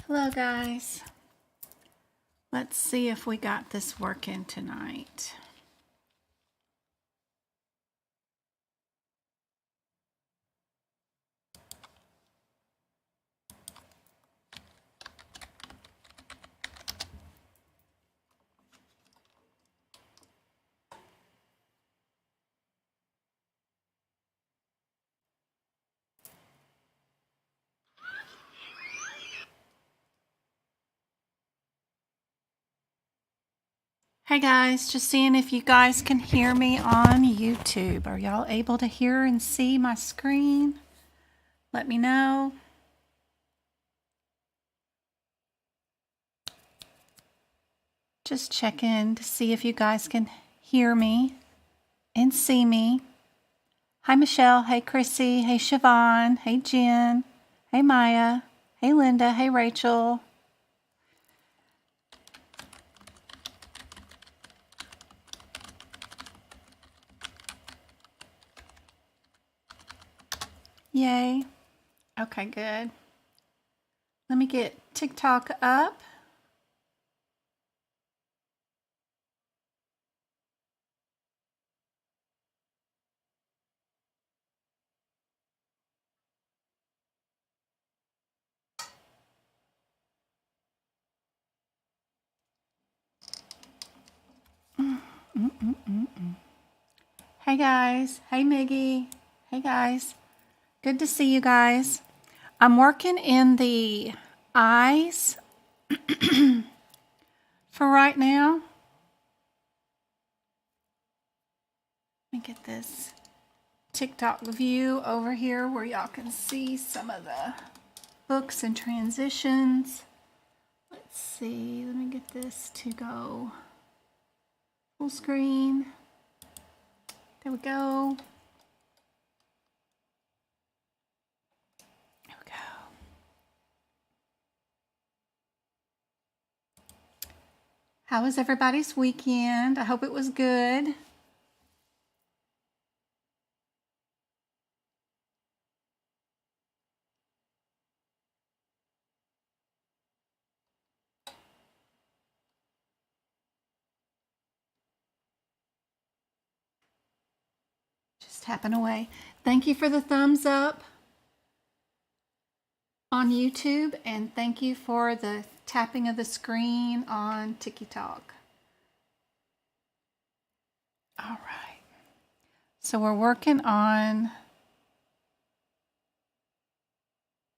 Hello guys. Let's see if we got this working tonight. Hey guys, just seeing if you guys can hear me on YouTube. Are y'all able to hear and see my screen? Let me know. Just checking to see if you guys can hear me and see me. Hi Michelle, hey Chrissy, hey Siobhan, hey Jen, hey Maya, hey Linda, hey Rachel. Yay. Okay, good. Let me get TikTok up. Hey guys. Hey Miggy. Hey guys. Good to see you guys. I'm working in the eyes for right now. Let me get this TikTok view over here where y'all can see some of the books and transitions. Let's see. Let me get this to go full screen. There we go. There we go. How was everybody's weekend? I hope it was good. Just tapping away. Thank you for the thumbs up on YouTube, and thank you for the tapping of the screen on TikTok. All right. So we're working on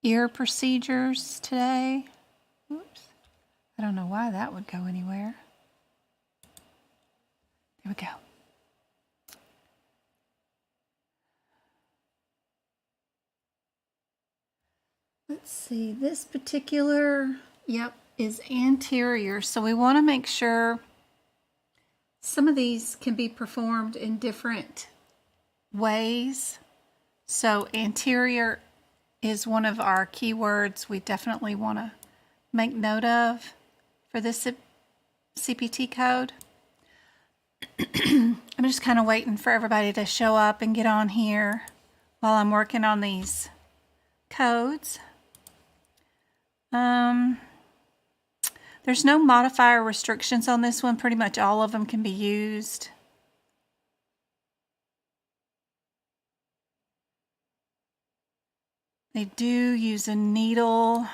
ear procedures today. Oops. I don't know why that would go anywhere. There we go. Let's see, this particular, is anterior. So we want to make sure some of these can be performed in different ways. So anterior is one of our keywords we definitely want to make note of for this CPT code. I'm just kind of waiting for everybody to show up and get on here while I'm working on these codes. There's no modifier restrictions on this one. Pretty much all of them can be used. They do use a needle.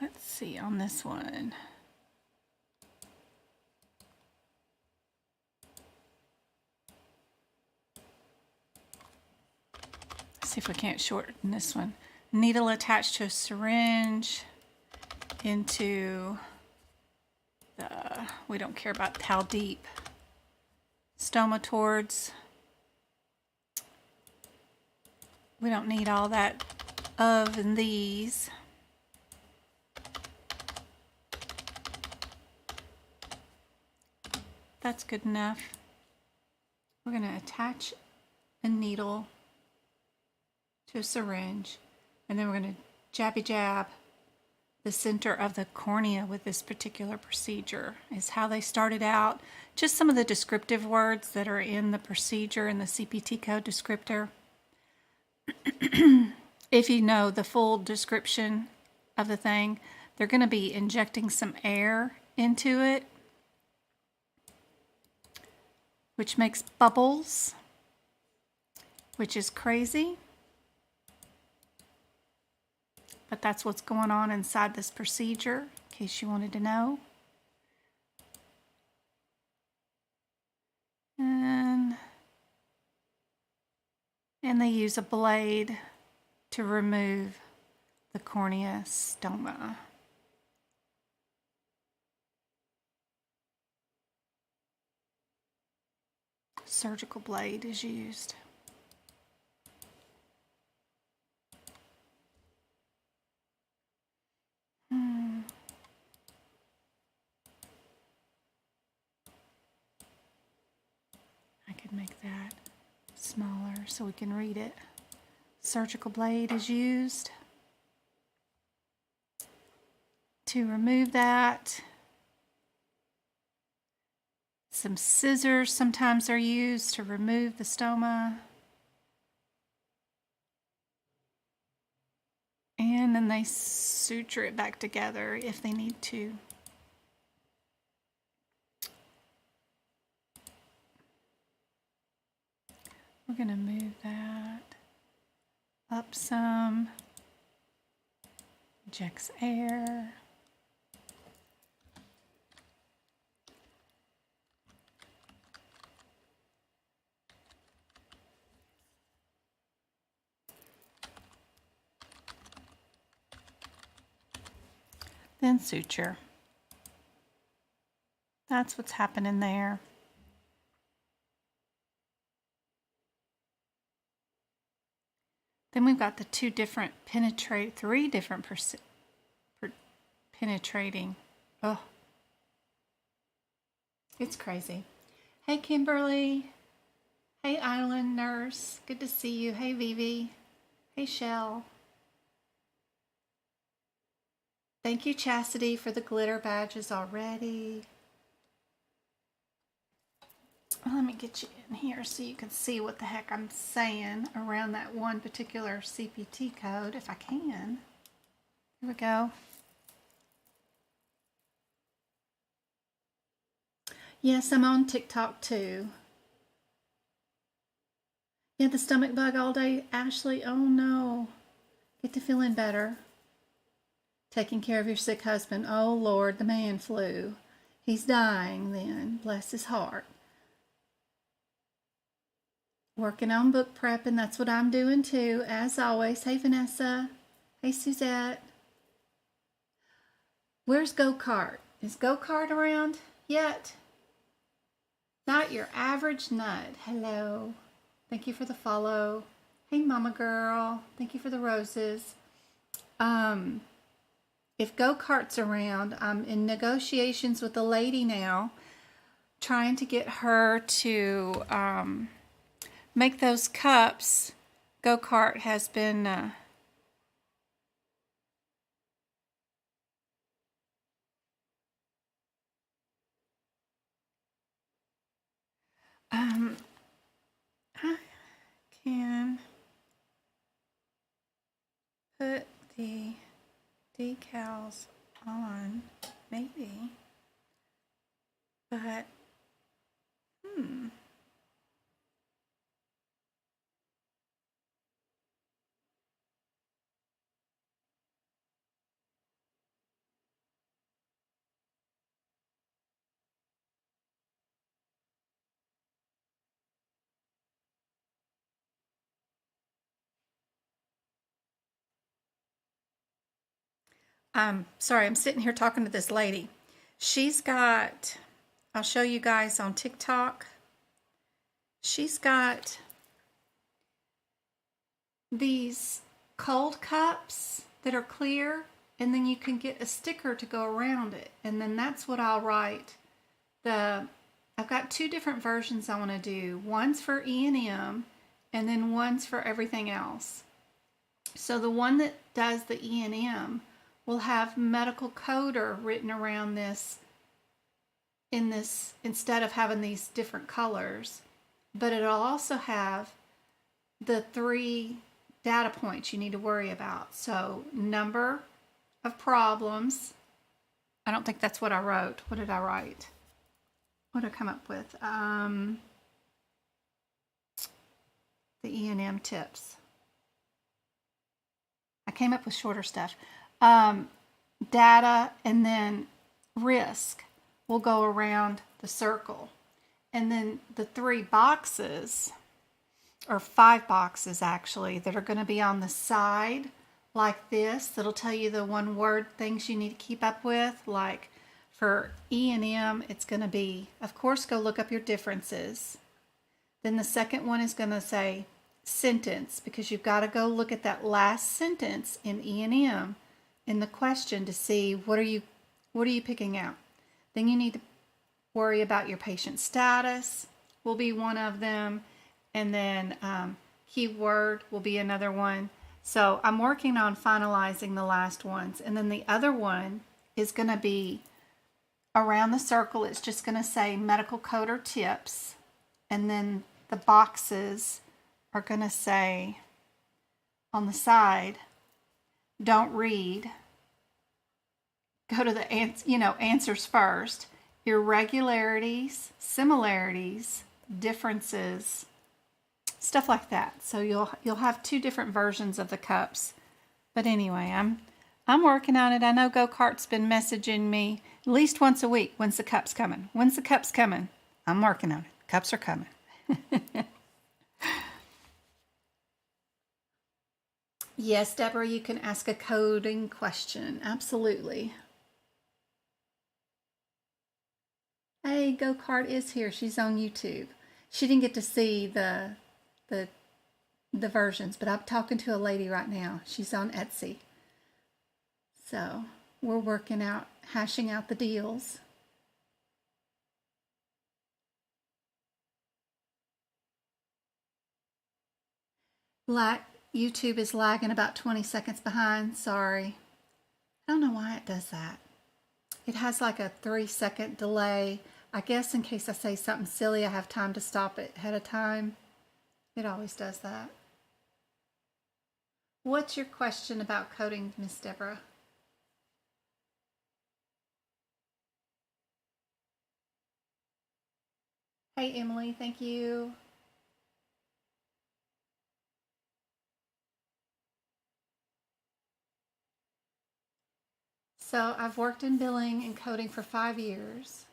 Let's see on this one. Let's see if we can't shorten this one. Needle attached to a syringe into the, we don't care about how deep, stoma towards. We don't need all that of in these. That's good enough. We're going to attach a needle to a syringe, and then we're going to jabby jab the center of the cornea with this particular procedure, is how they started out. Just some of the descriptive words that are in the procedure and the CPT code descriptor. If you know the full description of the thing, they're going to be injecting some air into it, which makes bubbles, which is crazy. But that's what's going on inside this procedure, in case you wanted to know. And they use a blade to remove the cornea stoma. Surgical blade is used. I could make that smaller so we can read it. Surgical blade is used to remove that. Some scissors sometimes are used to remove the stoma. And then they suture it back together if they need to. We're going to move that up some. Injects air. Then suture. That's what's happening there. Then we've got the three different penetrating. Oh, it's crazy. Hey, Kimberly. Hey, Island Nurse. Good to see you. Hey, Vivi. Hey, Shell. Thank you, Chastity, for the glitter badges already. Let me get you in here so you can see what the heck I'm saying around that one particular CPT code, if I can. Here we go. Yes, I'm on TikTok too. You had the stomach bug all day, Ashley? Oh no. Get to feeling better. Taking care of your sick husband. Oh Lord, the man flu. He's dying then. Bless his heart. Working on book prep, and that's what I'm doing too, as always. Hey, Vanessa. Hey, Suzette. Where's Go-Kart? Is Go-Kart around yet? Not your average nut. Hello. Thank you for the follow. Hey, Mama Girl. Thank you for the roses. If Go-Kart's around, I'm in negotiations with a lady now, trying to get her to make those cups. Go-Kart has been I can put the decals on, maybe, but sorry, I'm sitting here talking to this lady. She's got, I'll show you guys on TikTok. She's got these cold cups that are clear, and then you can get a sticker to go around it. And then that's what I'll write. I've got two different versions I want to do. One's for E&M, and then one's for everything else. So the one that does the E&M will have medical coder written around this in this instead of having these different colors. But it'll also have the 3 data points you need to worry about. So number of problems. I don't think that's what I wrote. What did I write? What did I come up with? The E&M tips. I came up with shorter stuff. Data and then risk will go around the circle. And then the 3 boxes, or 5 boxes actually, that are going to be on the side like this, that'll tell you the 1-word things you need to keep up with. Like for E&M, it's going to be, of course, go look up your differences. Then the second one is going to say sentence, because you've got to go look at that last sentence in E&M in the question to see what are you picking out. Then you need to worry about your patient status will be one of them, and then keyword will be another one. So I'm working on finalizing the last ones, and then the other one is going to be around the circle. It's just going to say medical coder tips, and then the boxes are going to say on the side, don't read, go to the answers first, irregularities, similarities, differences, stuff like that. So you'll have 2 different versions of the cups. But anyway, I'm working on it. I know Go-Kart's been messaging me at least once a week. When's the cups coming? When's the cups coming? I'm working on it. Cups are coming. Yes, Deborah, you can ask a coding question. Absolutely. Hey, Go-Kart is here. She's on YouTube. She didn't get to see the versions, but I'm talking to a lady right now. She's on Etsy. So we're working out, hashing out the deals. YouTube is lagging about 20 seconds behind. Sorry. I don't know why it does that. It has like a 3-second delay. I guess in case I say something silly, I have time to stop it ahead of time. It always does that. What's your question about coding, Miss Deborah? Hey, Emily, thank you. So I've worked in billing and coding for 5 years.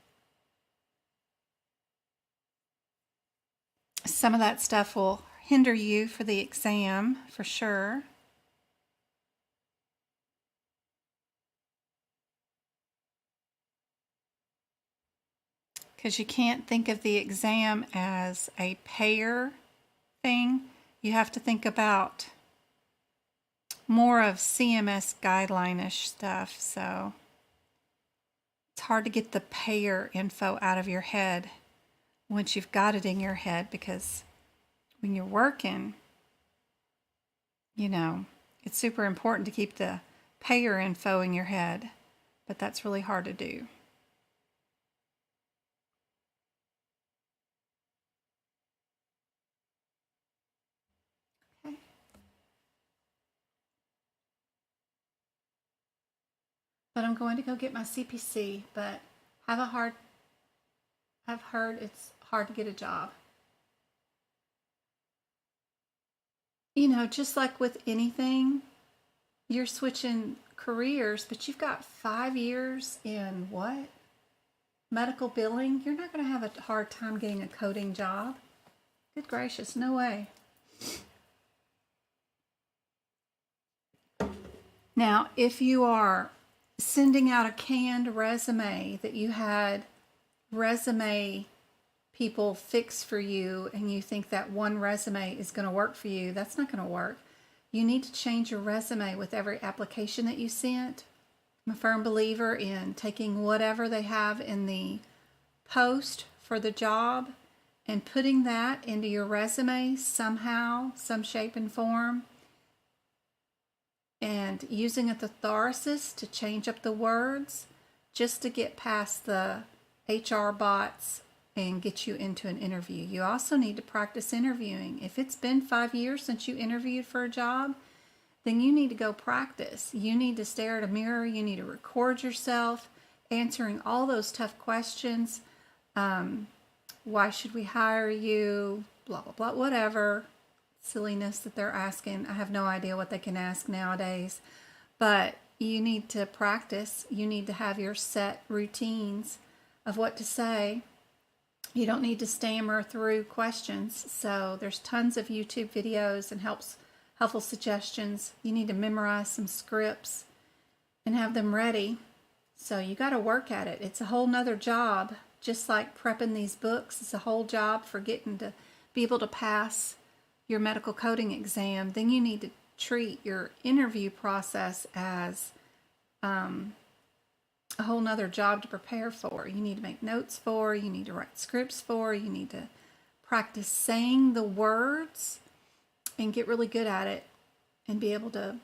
Some of that stuff will hinder you for the exam, for sure. Because you can't think of the exam as a payer thing. You have to think about more of CMS guideline-ish stuff. So it's hard to get the payer info out of your head once you've got it in your head, because when you're working, it's super important to keep the payer info in your head, but that's really hard to do. Okay. But I'm going to go get my CPC, but I've heard it's hard to get a job. Just like with anything, you're switching careers, but you've got 5 years in what? Medical billing. You're not going to have a hard time getting a coding job. Good gracious, no way. Now, if you are sending out a canned resume that you had resume people fix for you, and you think that one resume is going to work for you, that's not going to work. You need to change your resume with every application that you sent. I'm a firm believer in taking whatever they have in the post for the job and putting that into your resume somehow, some shape and form. and using a thesaurus to change up the words just to get past the HR bots and get you into an interview. You also need to practice interviewing. If it's been 5 years since you interviewed for a job, then you need to go practice. You need to stare at a mirror. You need to record yourself answering all those tough questions. Why should we hire you? Blah, blah, blah, whatever silliness that they're asking. I have no idea what they can ask nowadays. But you need to practice. You need to have your set routines of what to say. You don't need to stammer through questions. So there's tons of YouTube videos and helpful suggestions. You need to memorize some scripts and have them ready. So you got to work at it. It's a whole nother job. Just like prepping these books, it's a whole job for getting to be able to pass your medical coding exam. Then you need to treat your interview process as a whole nother job to prepare for. You need to make notes for, you need to write scripts for, you need to practice saying the words and get really good at it and be able to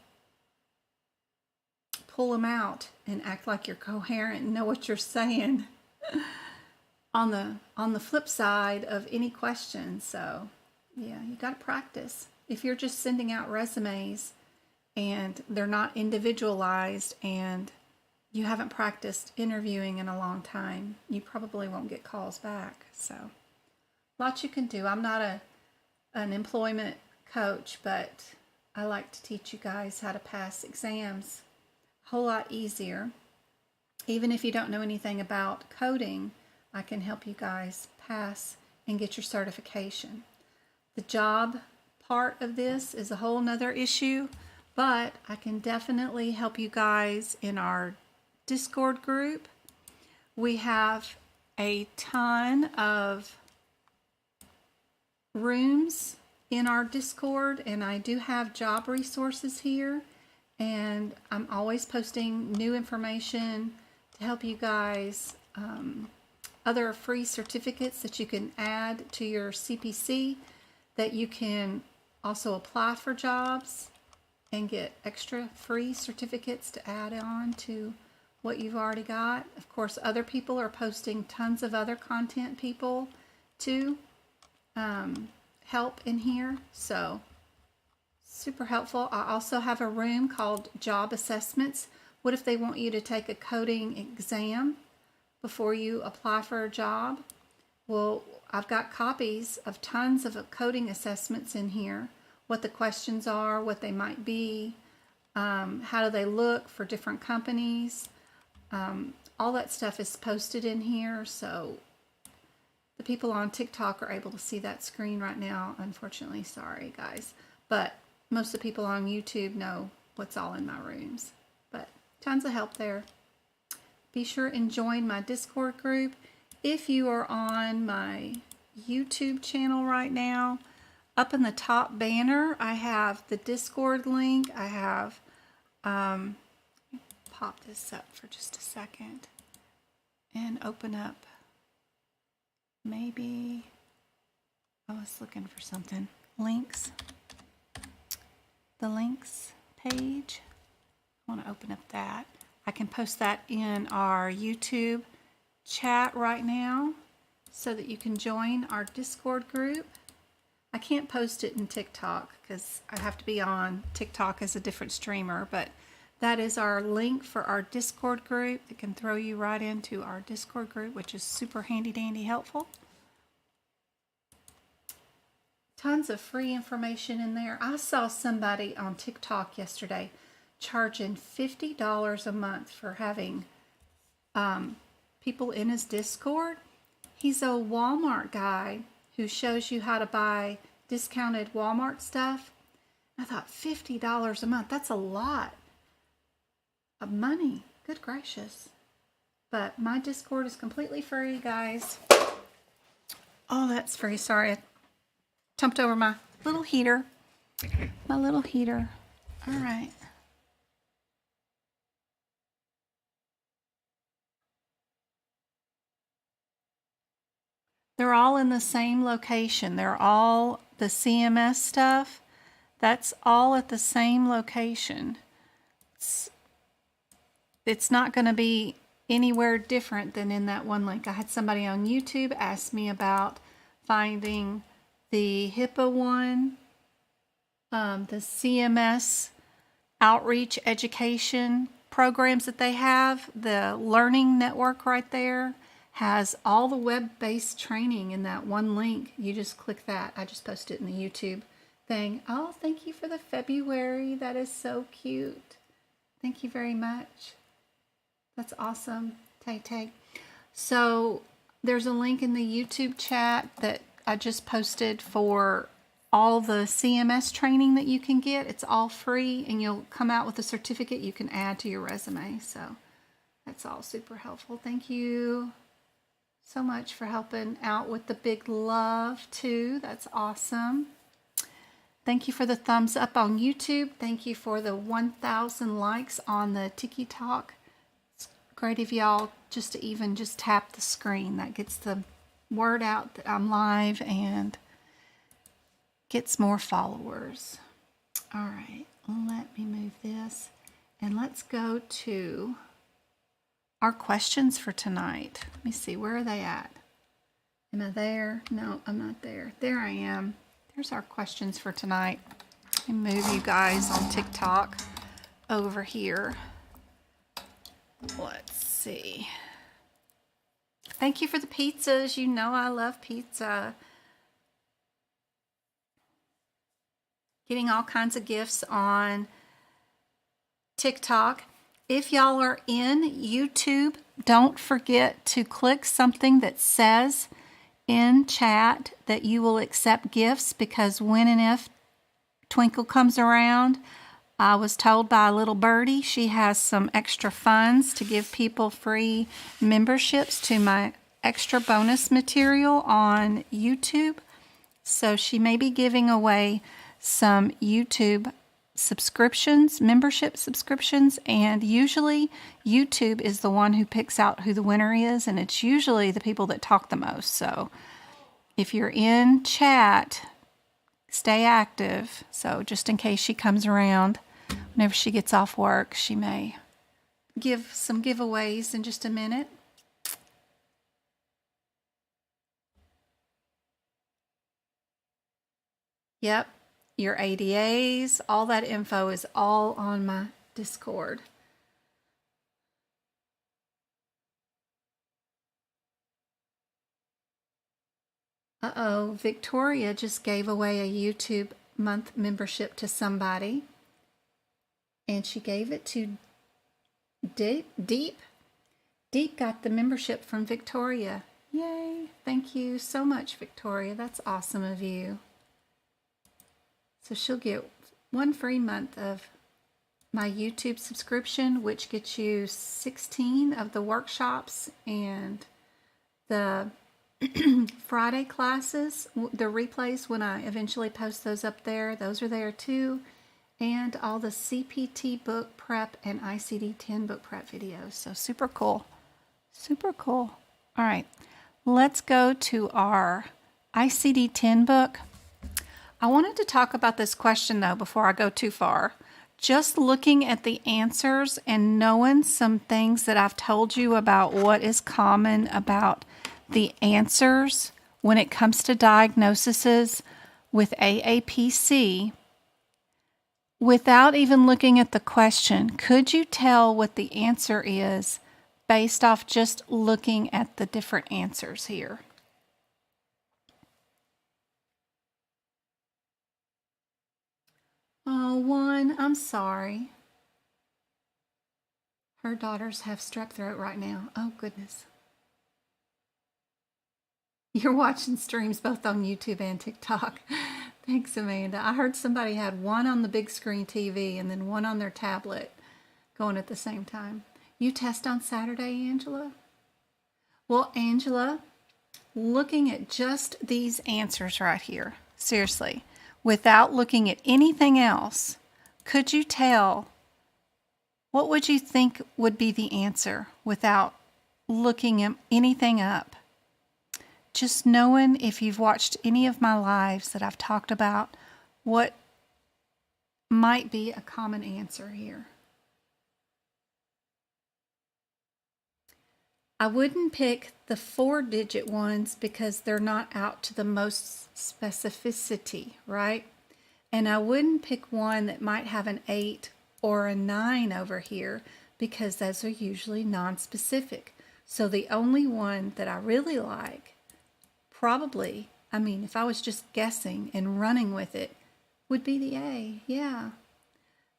pull them out and act like you're coherent and know what you're saying on the flip side of any question. So yeah, you got to practice. If you're just sending out resumes and they're not individualized and you haven't practiced interviewing in a long time, you probably won't get calls back. So lots you can do. I'm not an employment coach, but I like to teach you guys how to pass exams a whole lot easier. Even if you don't know anything about coding, I can help you guys pass and get your certification. The job part of this is a whole nother issue, but I can definitely help you guys in our Discord group. We have a ton of rooms in our Discord, and I do have job resources here, and I'm always posting new information to help you guys. Other free certificates that you can add to your CPC, that you can also apply for jobs and get extra free certificates to add on to what you've already got. Of course, other people are posting tons of other content people to help in here. So super helpful. I also have a room called Job Assessments. What if they want you to take a coding exam before you apply for a job? Well, I've got copies of tons of coding assessments in here, what the questions are, what they might be, how do they look for different companies. All that stuff is posted in here, so the people on TikTok are able to see that screen right now. Unfortunately, sorry guys, but most of the people on YouTube know what's all in my rooms. But tons of help there. Be sure and join my Discord group. If you are on my YouTube channel right now, up in the top banner, I have the Discord link. I have, pop this up for just a second and open up, maybe, I was looking for something, links, the links page. I want to open up that. I can post that in our YouTube chat right now so that you can join our Discord group. I can't post it in TikTok because I have to be on TikTok as a different streamer, but that is our link for our Discord group. It can throw you right into our Discord group, which is super handy dandy helpful. Tons of free information in there. I saw somebody on TikTok yesterday charging $50 a month for having people in his Discord. He's a Walmart guy who shows you how to buy discounted Walmart stuff. I thought $50 a month, that's a lot of money. Good gracious. But my Discord is completely free, guys. Oh, that's free. Sorry, I jumped over my little heater. My little heater. All right. They're all in the same location. They're all the CMS stuff. That's all at the same location. it's not going to be anywhere different than in that one link. I had somebody on YouTube ask me about finding the HIPAA one, the CMS outreach education programs that they have. The learning network right there has all the web-based training in that one link. You just click that. I just posted it in the YouTube thing. Oh, thank you for the February. That is so cute. Thank you very much. That's awesome, Tay. So there's a link in the YouTube chat that I just posted for all the CMS training that you can get. It's all free, and you'll come out with a certificate you can add to your resume. So that's all super helpful. Thank you so much for helping out with the big love too. That's awesome. Thank you for the thumbs up on YouTube. Thank you for the 1,000 likes on the TikTok. It's great of y'all just to even just tap the screen. That gets the word out that I'm live and gets more followers. All right, let me move this and let's go to our questions for tonight. Let me see, where are they at? Am I there? No, I'm not there. There I am. There's our questions for tonight. Let me move you guys on TikTok over here. Let's see. Thank you for the pizzas. You know I love pizza. Getting all kinds of gifts on TikTok. If y'all are in YouTube, don't forget to click something that says in chat that you will accept gifts, because when and if Twinkle comes around, I was told by a little birdie she has some extra funds to give people free memberships to my extra bonus material on YouTube. So she may be giving away some YouTube subscriptions, membership subscriptions, and usually YouTube is the one who picks out who the winner is, and it's usually the people that talk the most. So if you're in chat, stay active. So just in case she comes around, whenever she gets off work, she may give some giveaways in just a minute. Yep. Your ADAs, all that info is all on my Discord. Uh-oh, Victoria just gave away a YouTube month membership to somebody. And she gave it to Deep. Deep got the membership from Victoria. Yay. Thank you so much, Victoria. That's awesome of you. So she'll get 1 free month of my YouTube subscription, which gets you 16 of the workshops and the Friday classes, the replays when I eventually post those up there. Those are there too. And all the CPT book prep and ICD-10 book prep videos. So super cool. Super cool. All right. Let's go to our ICD-10 book. I wanted to talk about this question, though, before I go too far. Just looking at the answers and knowing some things that I've told you about what is common about the answers when it comes to diagnoses with AAPC, without even looking at the question, could you tell what the answer is based off just looking at the different answers here? Oh, one, I'm sorry. Her daughters have strep throat right now. Oh, goodness. You're watching streams both on YouTube and TikTok. Thanks, Amanda. I heard somebody had one on the big screen TV and then one on their tablet going at the same time. You test on Saturday, Angela? Well, Angela, looking at just these answers right here, seriously, without looking at anything else, could you tell, what would you think would be the answer without looking at anything up? Just knowing, if you've watched any of my lives that I've talked about, what might be a common answer here. I wouldn't pick the 4-digit ones because they're not out to the most specificity, right? And I wouldn't pick one that might have an 8 or a 9 over here because those are usually non-specific. So the only one that I really like, probably, I mean, if I was just guessing and running with it, would be the A. Yeah.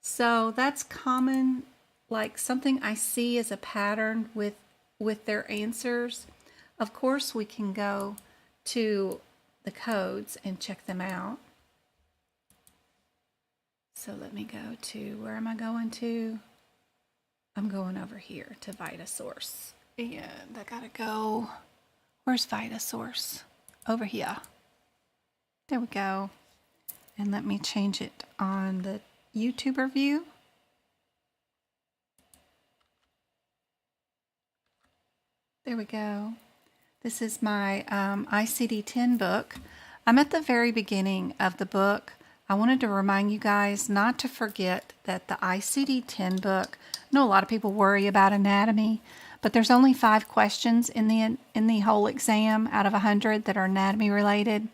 So that's common, like something I see as a pattern with their answers. Of course, we can go to the codes and check them out. So let me go to, where am I going to? I'm going over here to VitaSource. And I gotta go, where's VitaSource? Over here. There we go. And let me change it on the YouTuber view. There we go. This is my ICD-10 book. I'm at the very beginning of the book. I wanted to remind you guys not to forget that the ICD-10 book, I know a lot of people worry about anatomy, but there's only 5 questions in the whole exam out of 100 that are anatomy related.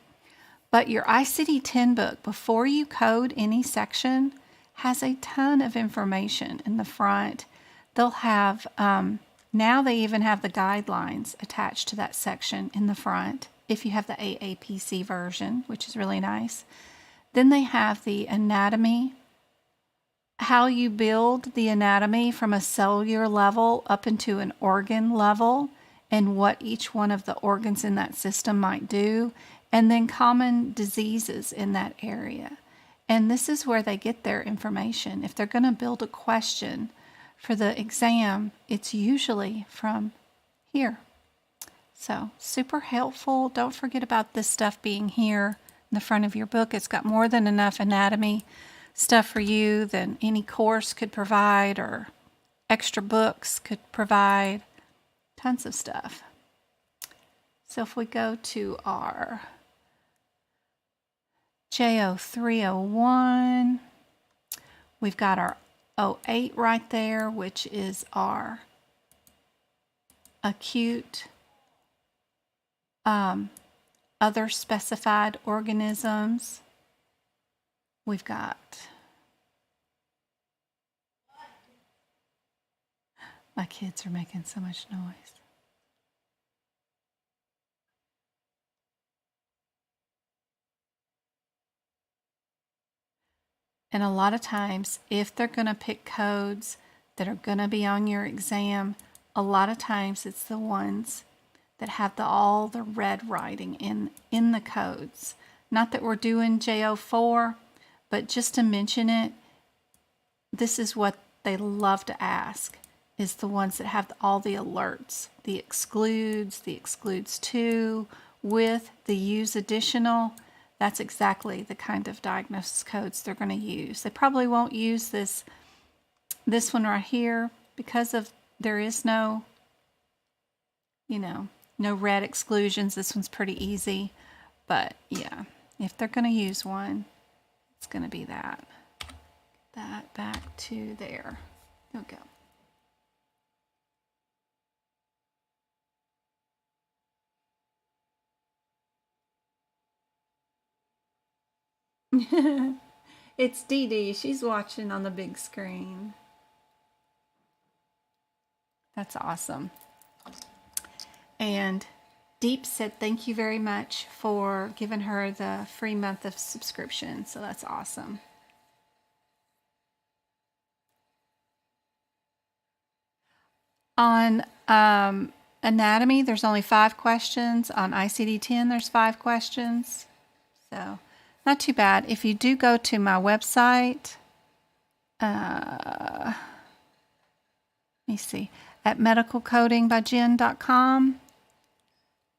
But your ICD-10 book, before you code any section, has a ton of information in the front. They'll have, now they even have the guidelines attached to that section in the front, if you have the AAPC version, which is really nice. Then they have the anatomy, how you build the anatomy from a cellular level up into an organ level, and what each one of the organs in that system might do, and then common diseases in that area. And this is where they get their information. If they're going to build a question for the exam, it's usually from here. So super helpful. Don't forget about this stuff being here in the front of your book. It's got more than enough anatomy stuff for you than any course could provide or extra books could provide. Tons of stuff. So if we go to our JO301, we've got our 08 right there, which is our acute other specified organisms. We've got, my kids are making so much noise. And a lot of times, if they're going to pick codes that are going to be on your exam, a lot of times it's the ones that have all the red writing in the codes. Not that we're doing JO4, but just to mention it, this is what they love to ask, is the ones that have all the alerts, the excludes to, with, the use additional. That's exactly the kind of diagnosis codes they're going to use. They probably won't use this one right here because of there is no, no red exclusions. This one's pretty easy. But yeah, if they're going to use one, it's going to be that. That back to there. There we go. It's Dee Dee. She's watching on the big screen. That's awesome. And Deep said thank you very much for giving her the free month of subscription. So that's awesome. On anatomy, there's only 5 questions. On ICD-10, there's 5 questions. So not too bad. If you do go to my website, let me see, at medicalcodingbyjen.com,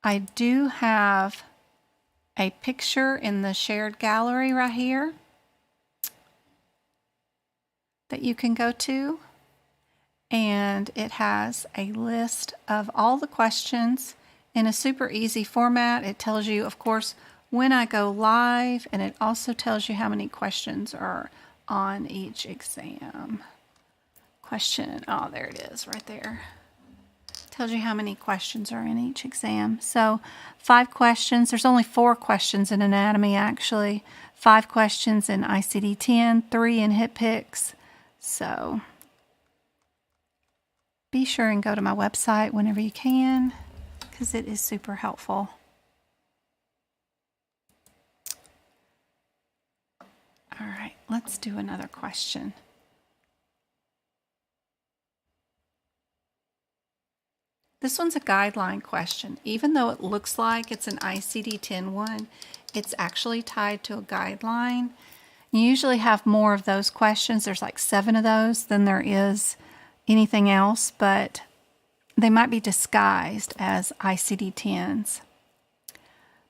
I do have a picture in the shared gallery right here that you can go to. And it has a list of all the questions in a super easy format. It tells you, of course, when I go live, and it also tells you how many questions are on each exam. Question, oh, there it is right there. Tells you how many questions are in each exam. So 5 questions. There's only 4 questions in anatomy, actually. 5 questions in ICD-10, 3 in HitPix. So be sure and go to my website whenever you can, because it is super helpful. All right, let's do another question. This one's a guideline question. Even though it looks like it's an ICD-10 one, it's actually tied to a guideline. You usually have more of those questions. There's like 7 of those than there is anything else, but they might be disguised as ICD-10s.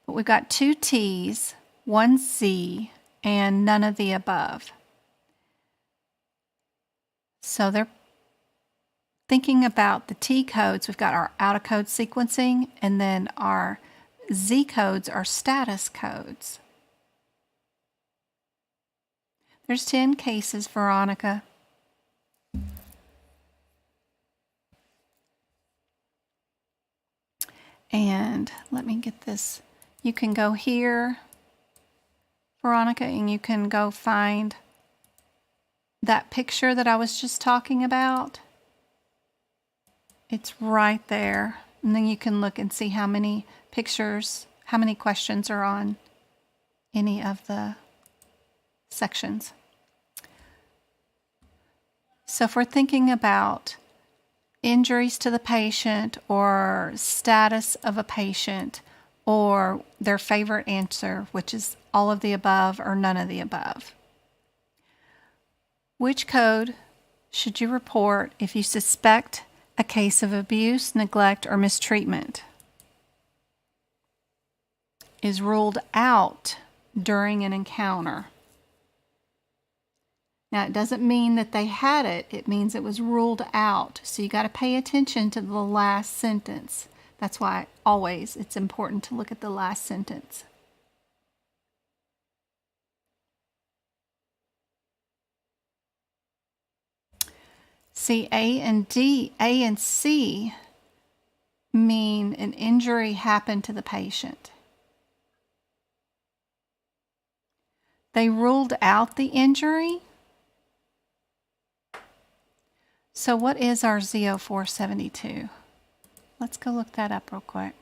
But we've got 2 T's, 1 Z, and none of the above. So they're thinking about the T codes. We've got our out-of-code sequencing, and then our Z codes are status codes. There's 10 cases, Veronica. And let me get this. You can go here, Veronica, and you can go find that picture that I was just talking about. It's right there. And then you can look and see how many pictures, how many questions are on any of the sections. So if we're thinking about injuries to the patient or status of a patient or their favorite answer, which is all of the above or none of the above, which code should you report if you suspect a case of abuse, neglect, or mistreatment? Is ruled out during an encounter. Now, it doesn't mean that they had it. It means it was ruled out. So you got to pay attention to the last sentence. That's why always it's important to look at the last sentence. See, A and C mean an injury happened to the patient. They ruled out the injury. So what is our Z0472? Let's go look that up real quick.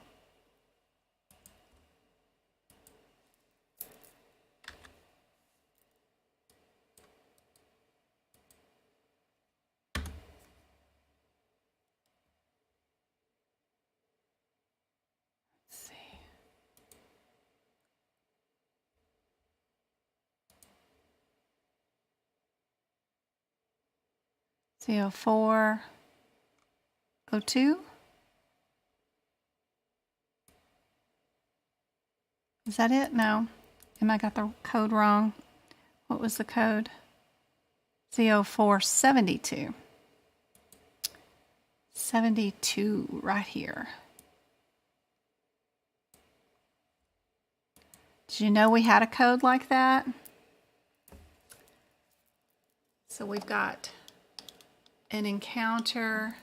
Z0402? Is that it? No. Am I got the code wrong? What was the code? Z0472. 72 right here. Did you know we had a code like that? So we've got an encounter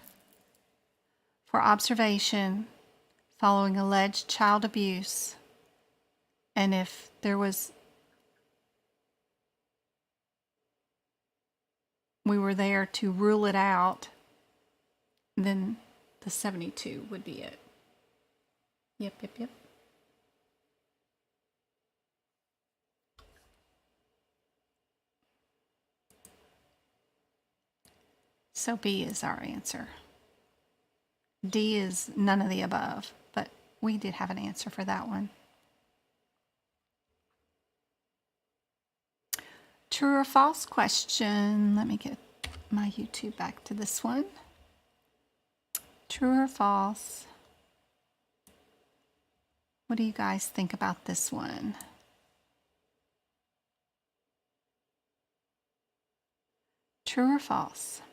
for observation following alleged child abuse. And if there was, we were there to rule it out, then the 72 would be it. Yep. So B is our answer. D is none of the above, but we did have an answer for that one. True or false question. Let me get my YouTube back to this one. True or false? What do you guys think about this one? True or false?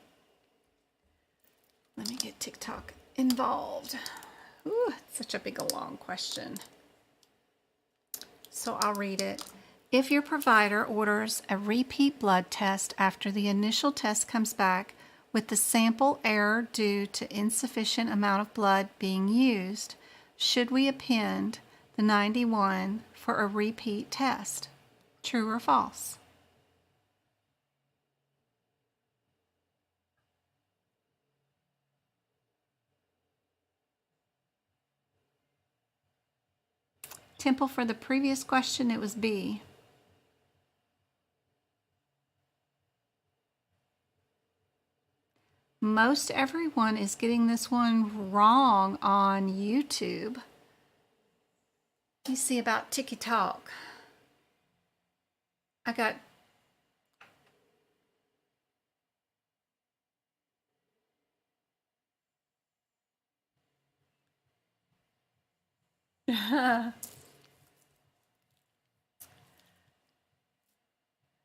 Let me get TikTok involved. Ooh, it's such a big, long question. So I'll read it. If your provider orders a repeat blood test after the initial test comes back with the sample error due to insufficient amount of blood being used, should we append the 91 for a repeat test? True or false? Temple, for the previous question, it was B. Most everyone is getting this one wrong on YouTube. You see about TikTok. I got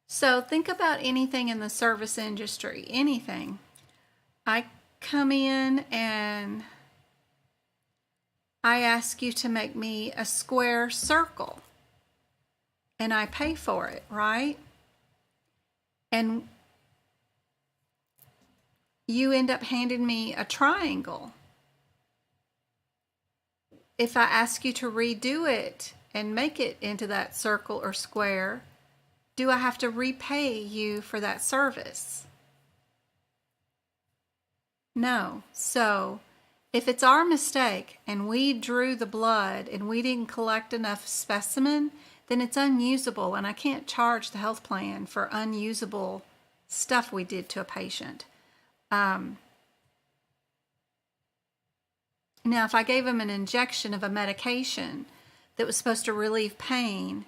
So think about anything in the service industry, anything. I come in and I ask you to make me a square circle and I pay for it, right? And you end up handing me a triangle. If I ask you to redo it and make it into that circle or square, do I have to repay you for that service? No. So if it's our mistake and we drew the blood and we didn't collect enough specimen, then it's unusable, and I can't charge the health plan for unusable stuff we did to a patient. Now, if I gave him an injection of a medication that was supposed to relieve pain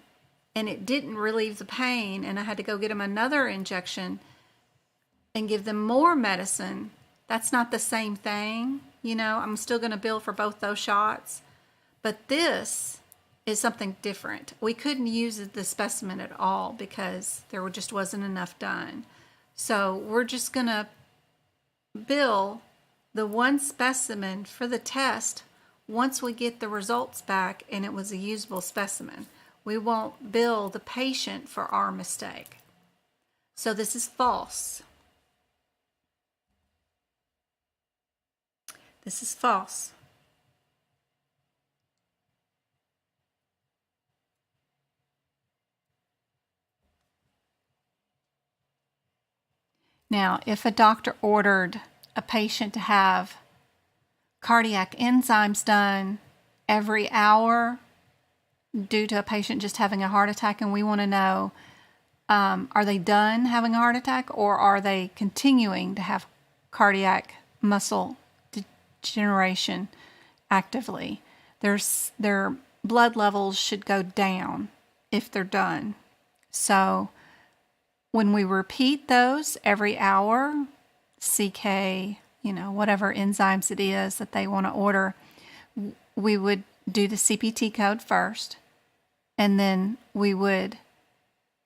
and it didn't relieve the pain and I had to go get him another injection and give them more medicine, that's not the same thing. You know, I'm still going to bill for both those shots. But this is something different. We couldn't use the specimen at all because there just wasn't enough done. So we're just going to bill the one specimen for the test once we get the results back and it was a usable specimen. We won't bill the patient for our mistake. So this is false. This is false. Now, if a doctor ordered a patient to have cardiac enzymes done every hour due to a patient just having a heart attack, and we want to know, are they done having a heart attack or are they continuing to have cardiac muscle degeneration actively? Their blood levels should go down if they're done. So when we repeat those every hour, CK, whatever enzymes it is that they want to order, we would do the CPT code first, and then we would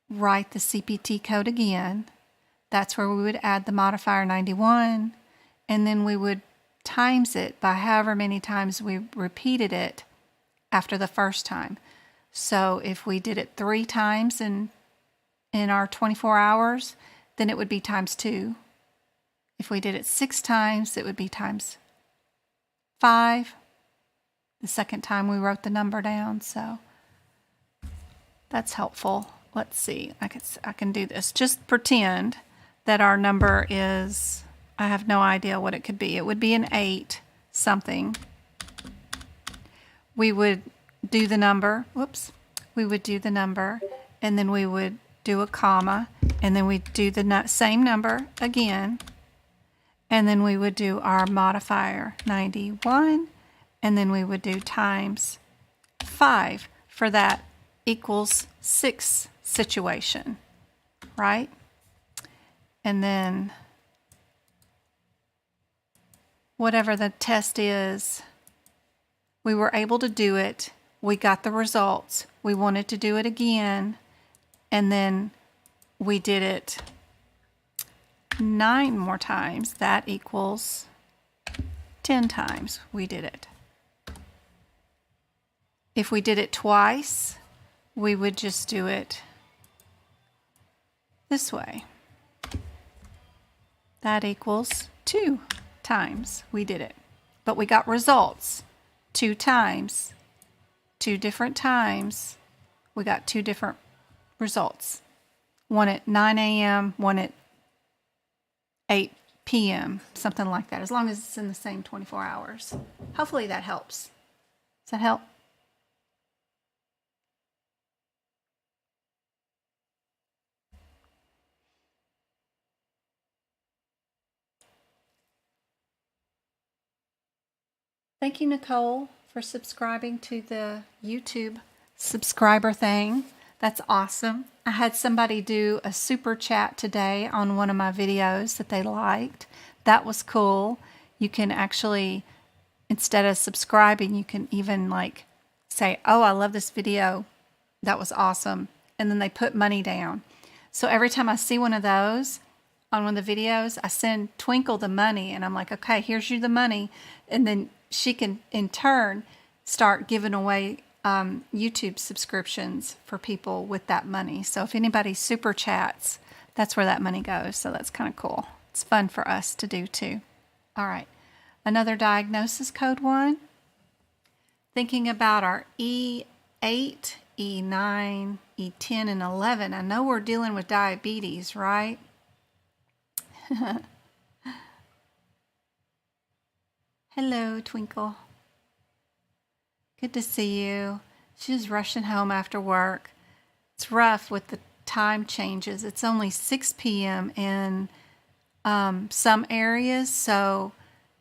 write the CPT code again. That's where we would add the modifier 91, and then we would times it by however many times we repeated it after the first time. So if we did it 3 times in our 24 hours, then it would be times 2. If we did it 6 times, it would be times 5. The second time we wrote the number down, so that's helpful. Let's see, I can do this. Just pretend that our number is, I have no idea what it could be. It would be an 8 something. We would do the number, we would do the number, and then we would do a comma, and then we'd do the same number again, and then we would do our modifier 91, and then we would do times 5 for that equals 6 situation, right? And then whatever the test is, we were able to do it. We got the results. We wanted to do it again, and then we did it 9 more times. That equals 10 times we did it. If we did it twice, we would just do it this way. That equals 2 times we did it. But we got results 2 times, 2 different times. We got 2 different results. One at 9 a.m., one at 8 p.m., something like that, as long as it's in the same 24 hours. Hopefully that helps. Does that help? Thank you, Nicole, for subscribing to the YouTube subscriber thing. That's awesome. I had somebody do a super chat today on one of my videos that they liked. That was cool. You can actually, instead of subscribing, you can even like say, oh, I love this video. That was awesome. And then they put money down. So every time I see one of those on one of the videos, I send Twinkle the money and I'm like, okay, here's you the money. And then she can in turn start giving away YouTube subscriptions for people with that money. So if anybody super chats, that's where that money goes. So that's kind of cool. It's fun for us to do too. All right. Another diagnosis code 1. Thinking about our E8, E9, E10, and 11. I know we're dealing with diabetes, right? Hello, Twinkle. Good to see you. She's rushing home after work. It's rough with the time changes. It's only 6 p.m. in some areas, so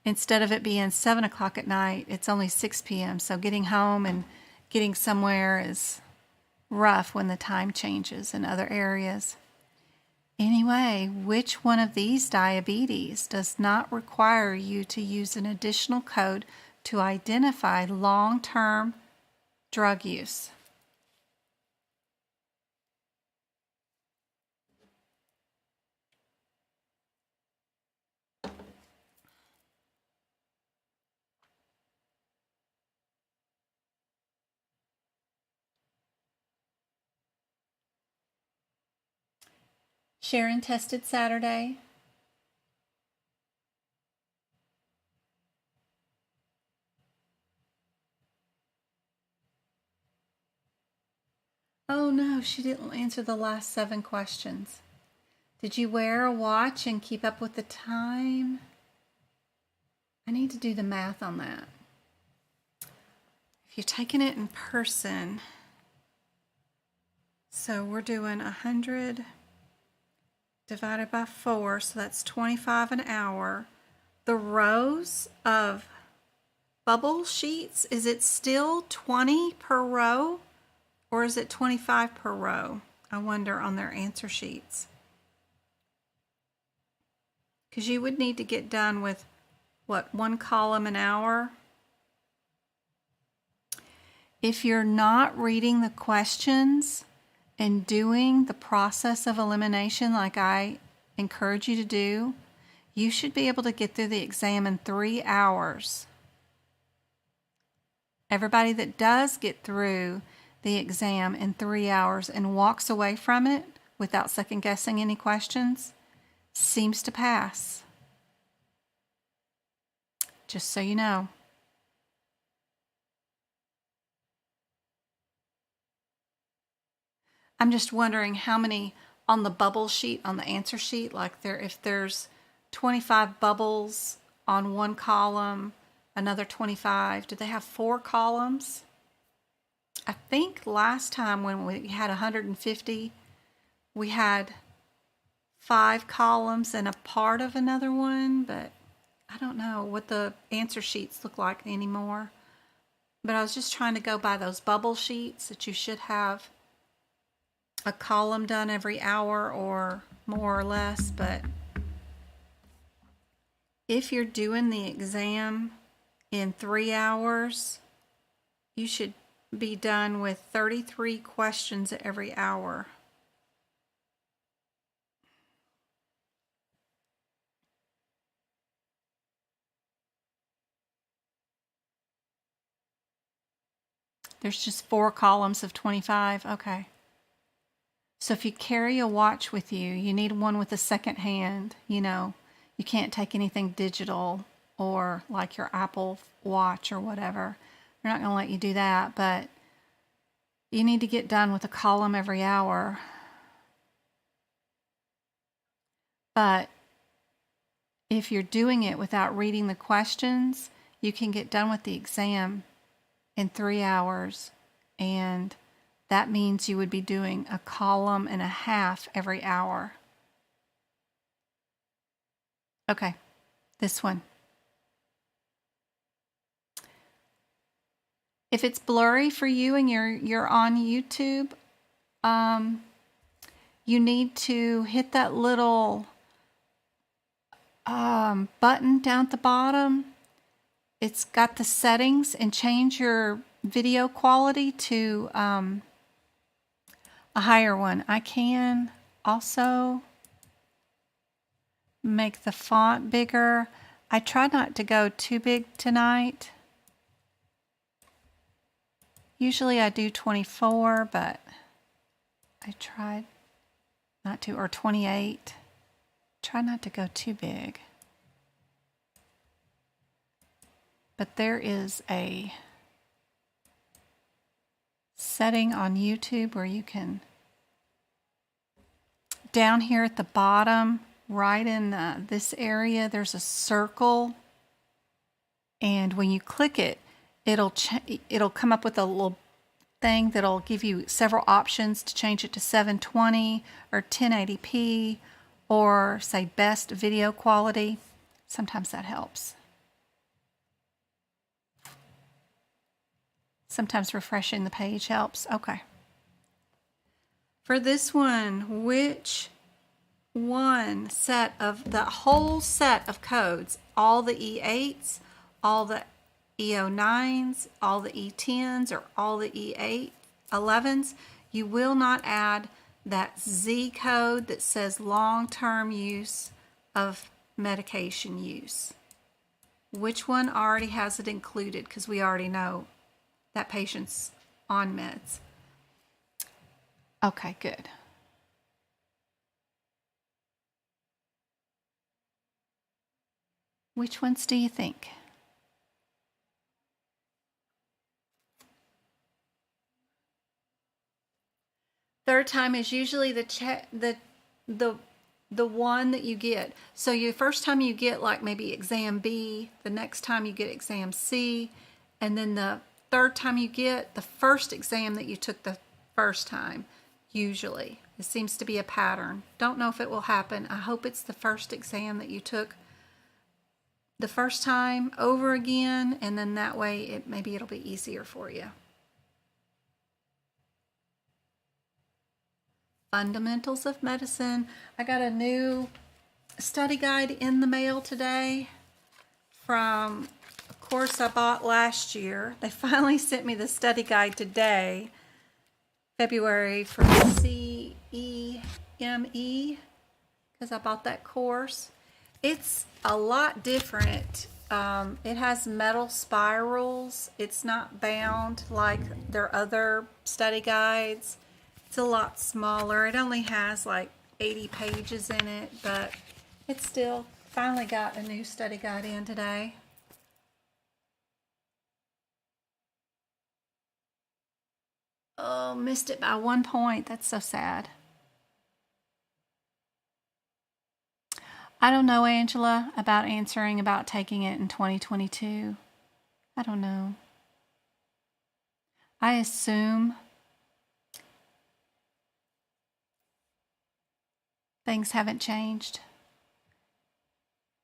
instead of it being 7 o'clock at night, it's only 6 p.m. So getting home and getting somewhere is rough when the time changes in other areas. Anyway, which one of these diabetes does not require you to use an additional code to identify long-term drug use? Sharon tested Saturday. Oh no, she didn't answer the last 7 questions. Did you wear a watch and keep up with the time? I need to do the math on that. If you're taking it in person, so we're doing 100 divided by 4, so that's 25 an hour. The rows of bubble sheets, is it still 20 per row or is it 25 per row? I wonder on their answer sheets. Because you would need to get done with, what, 1 column an hour? If you're not reading the questions and doing the process of elimination like I encourage you to do, you should be able to get through the exam in 3 hours. Everybody that does get through the exam in 3 hours and walks away from it without second guessing any questions seems to pass. Just so you know. I'm just wondering how many on the bubble sheet, on the answer sheet, like if there's 25 bubbles on one column, another 25, do they have 4 columns? I think last time when we had 150, we had 5 columns and a part of another one, but I don't know what the answer sheets look like anymore. But I was just trying to go by those bubble sheets that you should have a column done every hour or more or less. But if you're doing the exam in 3 hours, you should be done with 33 questions every hour. There's just 4 columns of 25. Okay. So if you carry a watch with you, you need one with a second hand, you know. You can't take anything digital or like your Apple Watch or whatever. They're not going to let you do that, but you need to get done with a column every hour. But if you're doing it without reading the questions, you can get done with the exam in 3 hours, and that means you would be doing a column and a half every hour. Okay, this one. If it's blurry for you and you're on YouTube, you need to hit that little button down at the bottom. It's got the settings, and change your video quality to a higher one. I can also make the font bigger. I try not to go too big tonight. Usually I do 24, but I tried not to, or 28. Try not to go too big. But there is a setting on YouTube where you can, down here at the bottom, right in this area, there's a circle. And when you click it, it'll come up with a little thing that'll give you several options to change it to 720 or 1080p or say best video quality. Sometimes that helps. Sometimes refreshing the page helps. Okay. For this one, which one set of the whole set of codes, all the E8s, all the E09s, all the E10s, or all the E11s, you will not add that Z code that says long-term use of medication use. Which one already has it included? Because we already know that patient's on meds. Okay, good. Which ones do you think? Third time is usually the one that you get. So your first time you get like maybe exam B, the next time you get exam C, and then the third time you get the first exam that you took the first time, usually. It seems to be a pattern. Don't know if it will happen. I hope it's the first exam that you took the first time over again, and then that way maybe it'll be easier for you. Fundamentals of Medicine. I got a new study guide in the mail today from a course I bought last year. They finally sent me the study guide today, February, for CEME, because I bought that course. It's a lot different. It has metal spirals. It's not bound like their other study guides. It's a lot smaller. It only has like 80 pages in it, but it's still finally got a new study guide in today. Oh, missed it by 1 point. That's so sad. I don't know, Angela, about answering about taking it in 2022. I don't know. I assume things haven't changed.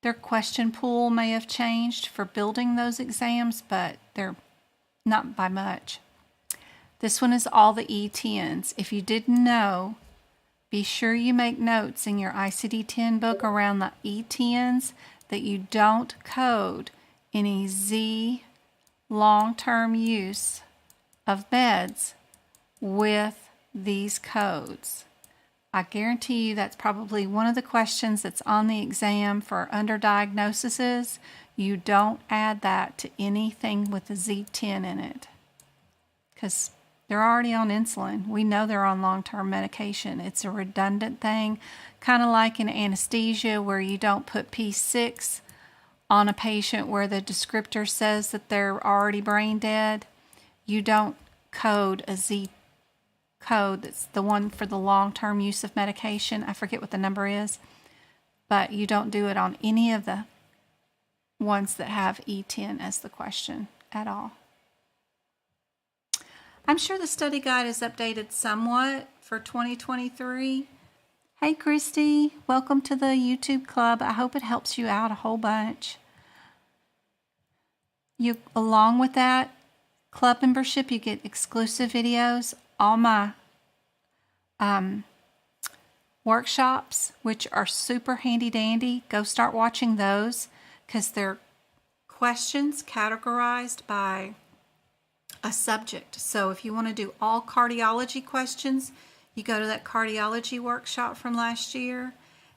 Their question pool may have changed for building those exams, but they're not by much. This one is all the E10s. If you didn't know, be sure you make notes in your ICD-10 book around the E10s that you don't code any Z long-term use of meds with these codes. I guarantee you that's probably one of the questions that's on the exam for underdiagnoses. You don't add that to anything with a Z10 in it, because They're already on insulin. We know they're on long-term medication. It's a redundant thing, kind of like in anesthesia where you don't put P6 on a patient where the descriptor says that they're already brain dead. You don't code a Z code that's the one for the long-term use of medication. I forget what the number is, but you don't do it on any of the ones that have E10 as the question at all. I'm sure the study guide is updated somewhat for 2023. Hey Christy, welcome to the YouTube club. I hope it helps you out a whole bunch. Along with that club membership, you get exclusive videos, all my workshops, which are super handy dandy. Go start watching those because they're questions categorized by a subject. So if you want to do all cardiology questions, you go to that cardiology workshop from last year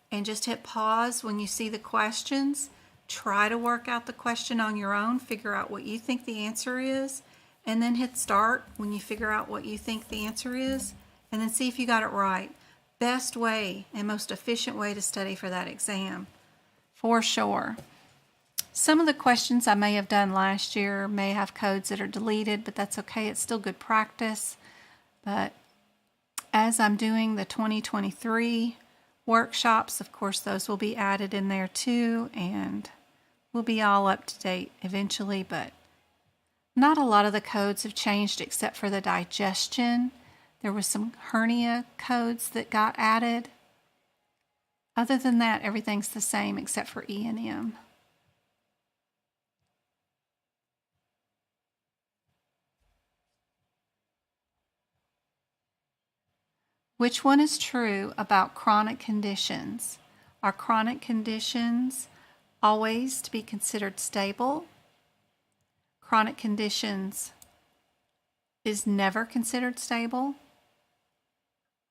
and just hit pause when you see the questions. Try to work out the question on your own, figure out what you think the answer is, and then hit start when you figure out what you think the answer is, and then see if you got it right. Best way and most efficient way to study for that exam, for sure. Some of the questions I may have done last year may have codes that are deleted, but that's okay. It's still good practice. But as I'm doing the 2023 workshops, of course, those will be added in there too, and we'll be all up to date eventually, but not a lot of the codes have changed except for the digestion. There was some hernia codes that got added. Other than that, everything's the same except for E and M. Which one is true about chronic conditions? Are chronic conditions always to be considered stable? Chronic conditions is never considered stable.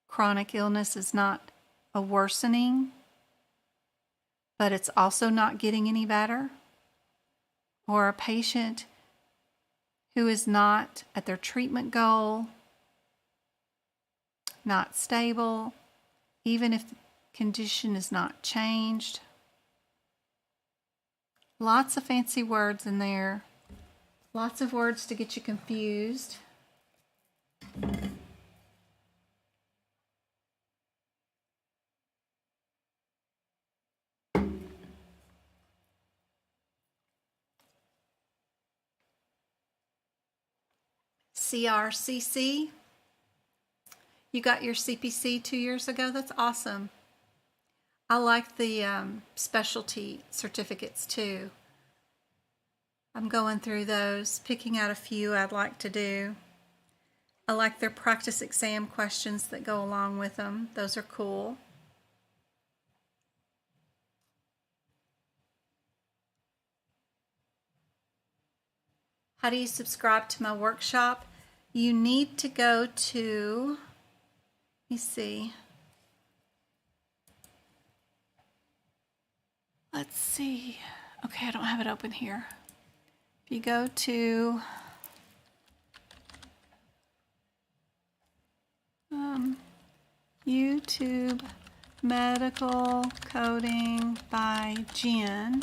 Chronic illness is not a worsening, but it's also not getting any better. Or a patient who is not at their treatment goal, not stable, even if the condition is not changed. Lots of fancy words in there. Lots of words to get you confused. CRCC. You got your CPC 2 years ago? That's awesome. I like the specialty certificates too. I'm going through those, picking out a few I'd like to do. I like their practice exam questions that go along with them. Those are cool. How do you subscribe to my workshop? You need to go to, let me see. Let's see. Okay, I don't have it open here. If you go to YouTube Medical Coding by Jen,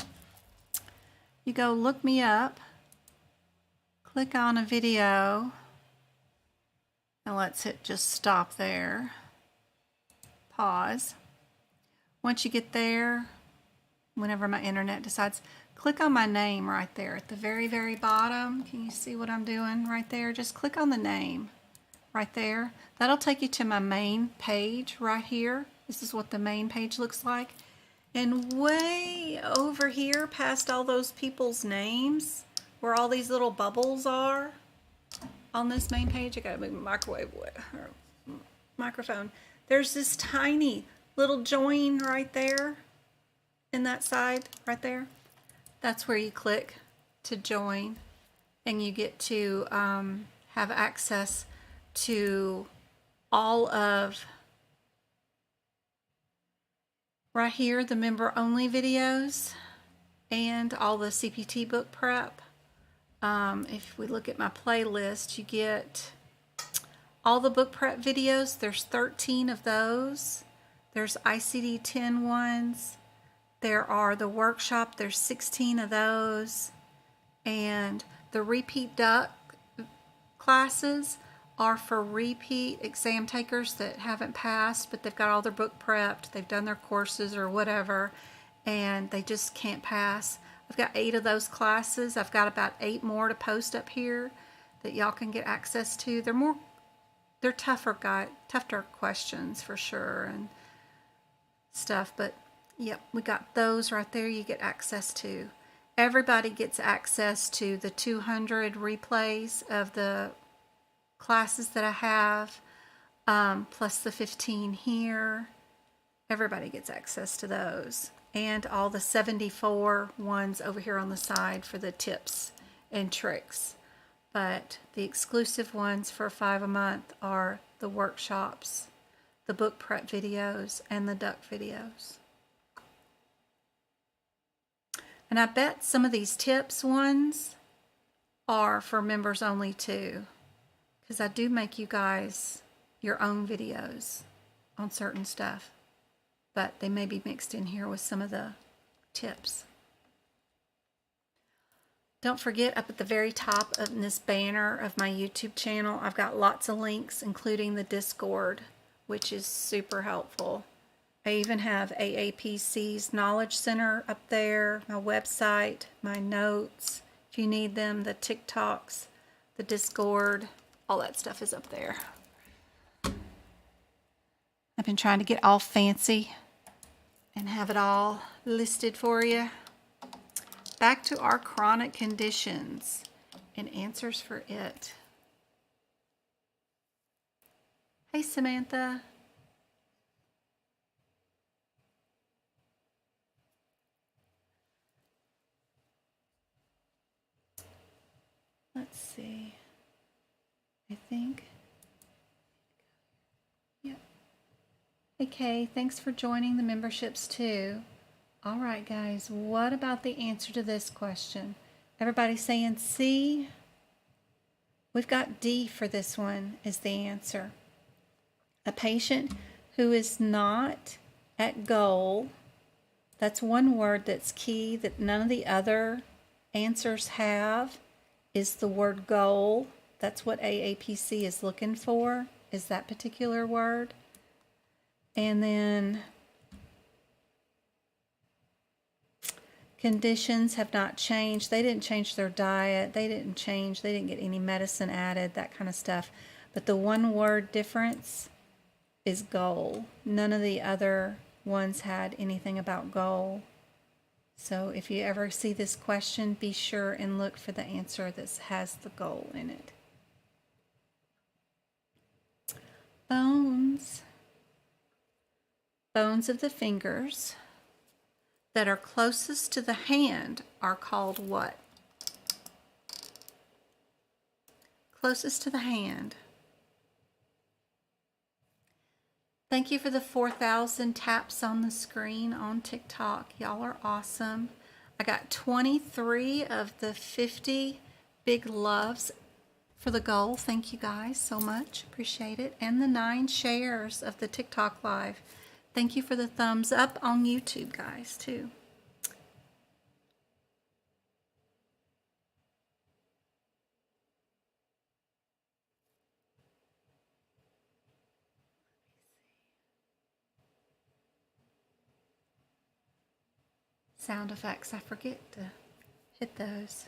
you go look me up, click on a video, and let's hit just stop there. Pause. Once you get there, whenever my internet decides, click on my name right there at the very, very bottom. Can you see what I'm doing right there? Just click on the name right there. That'll take you to my main page right here. This is what the main page looks like. And way over here, past all those people's names, where all these little bubbles are on this main page, I gotta move my microphone. There's this tiny little join right there in that side right there. That's where you click to join, and you get to have access to all of right here, the member only videos and all the CPT book prep. If we look at my playlist, you get all the book prep videos, there's 13 of those. There's ICD-10 ones. There are the workshop, there's 16 of those. And the repeat duck classes are for repeat exam takers that haven't passed, but they've got all their book prepped, they've done their courses or whatever, and they just can't pass. I've got 8 of those classes. I've got about 8 more to post up here that y'all can get access to. They're tougher questions for sure and stuff, but yep, we got those right there you get access to. Everybody gets access to the 200 replays of the classes that I have, plus the 15 here. Everybody gets access to those. And all the 74 ones over here on the side for the tips and tricks. But the exclusive ones for $5 a month are the workshops, the book prep videos, and the duck videos. And I bet some of these tips ones are for members only too, because I do make you guys your own videos on certain stuff, but they may be mixed in here with some of the tips. Don't forget, up at the very top of this banner of my YouTube channel, I've got lots of links, including the Discord, which is super helpful. I even have AAPC's Knowledge Center up there, my website, my notes, if you need them, the TikToks, the Discord, all that stuff is up there. I've been trying to get all fancy and have it all listed for you. Back to our chronic conditions and answers for it. Hey, Samantha. Let's see. I think. Yep. Hey, Kay, thanks for joining the memberships too. All right, guys, what about the answer to this question? Everybody saying C? We've got D for this one is the answer. A patient who is not at goal, that's one word that's key that none of the other answers have, is the word goal. That's what AAPC is looking for, is that particular word. And then conditions have not changed. They didn't change their diet. They didn't get any medicine added, that kind of stuff. But the one word difference is goal. None of the other ones had anything about goal. So if you ever see this question, be sure and look for the answer that has the goal in it. Bones. Bones of the fingers that are closest to the hand are called what? Closest to the hand. Thank you for the 4,000 taps on the screen on TikTok. Y'all are awesome. I got 23 of the 50 big loves for the goal. Thank you guys so much. Appreciate it. And the 9 shares of the TikTok live. Thank you for the thumbs up on YouTube, guys, too. Sound effects, I forget to hit those.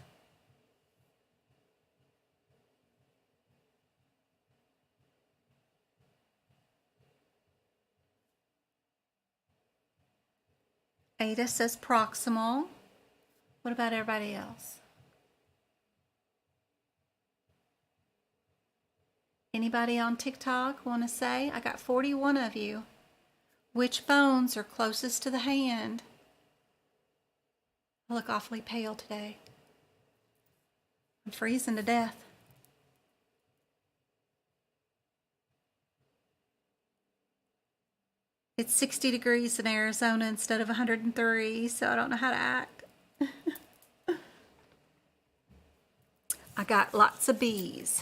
Ada says proximal. What about everybody else? Anybody on TikTok want to say? I got 41 of you. Which bones are closest to the hand? I look awfully pale today. I'm freezing to death. It's 60 degrees in Arizona instead of 103, so I don't know how to act. I got lots of B's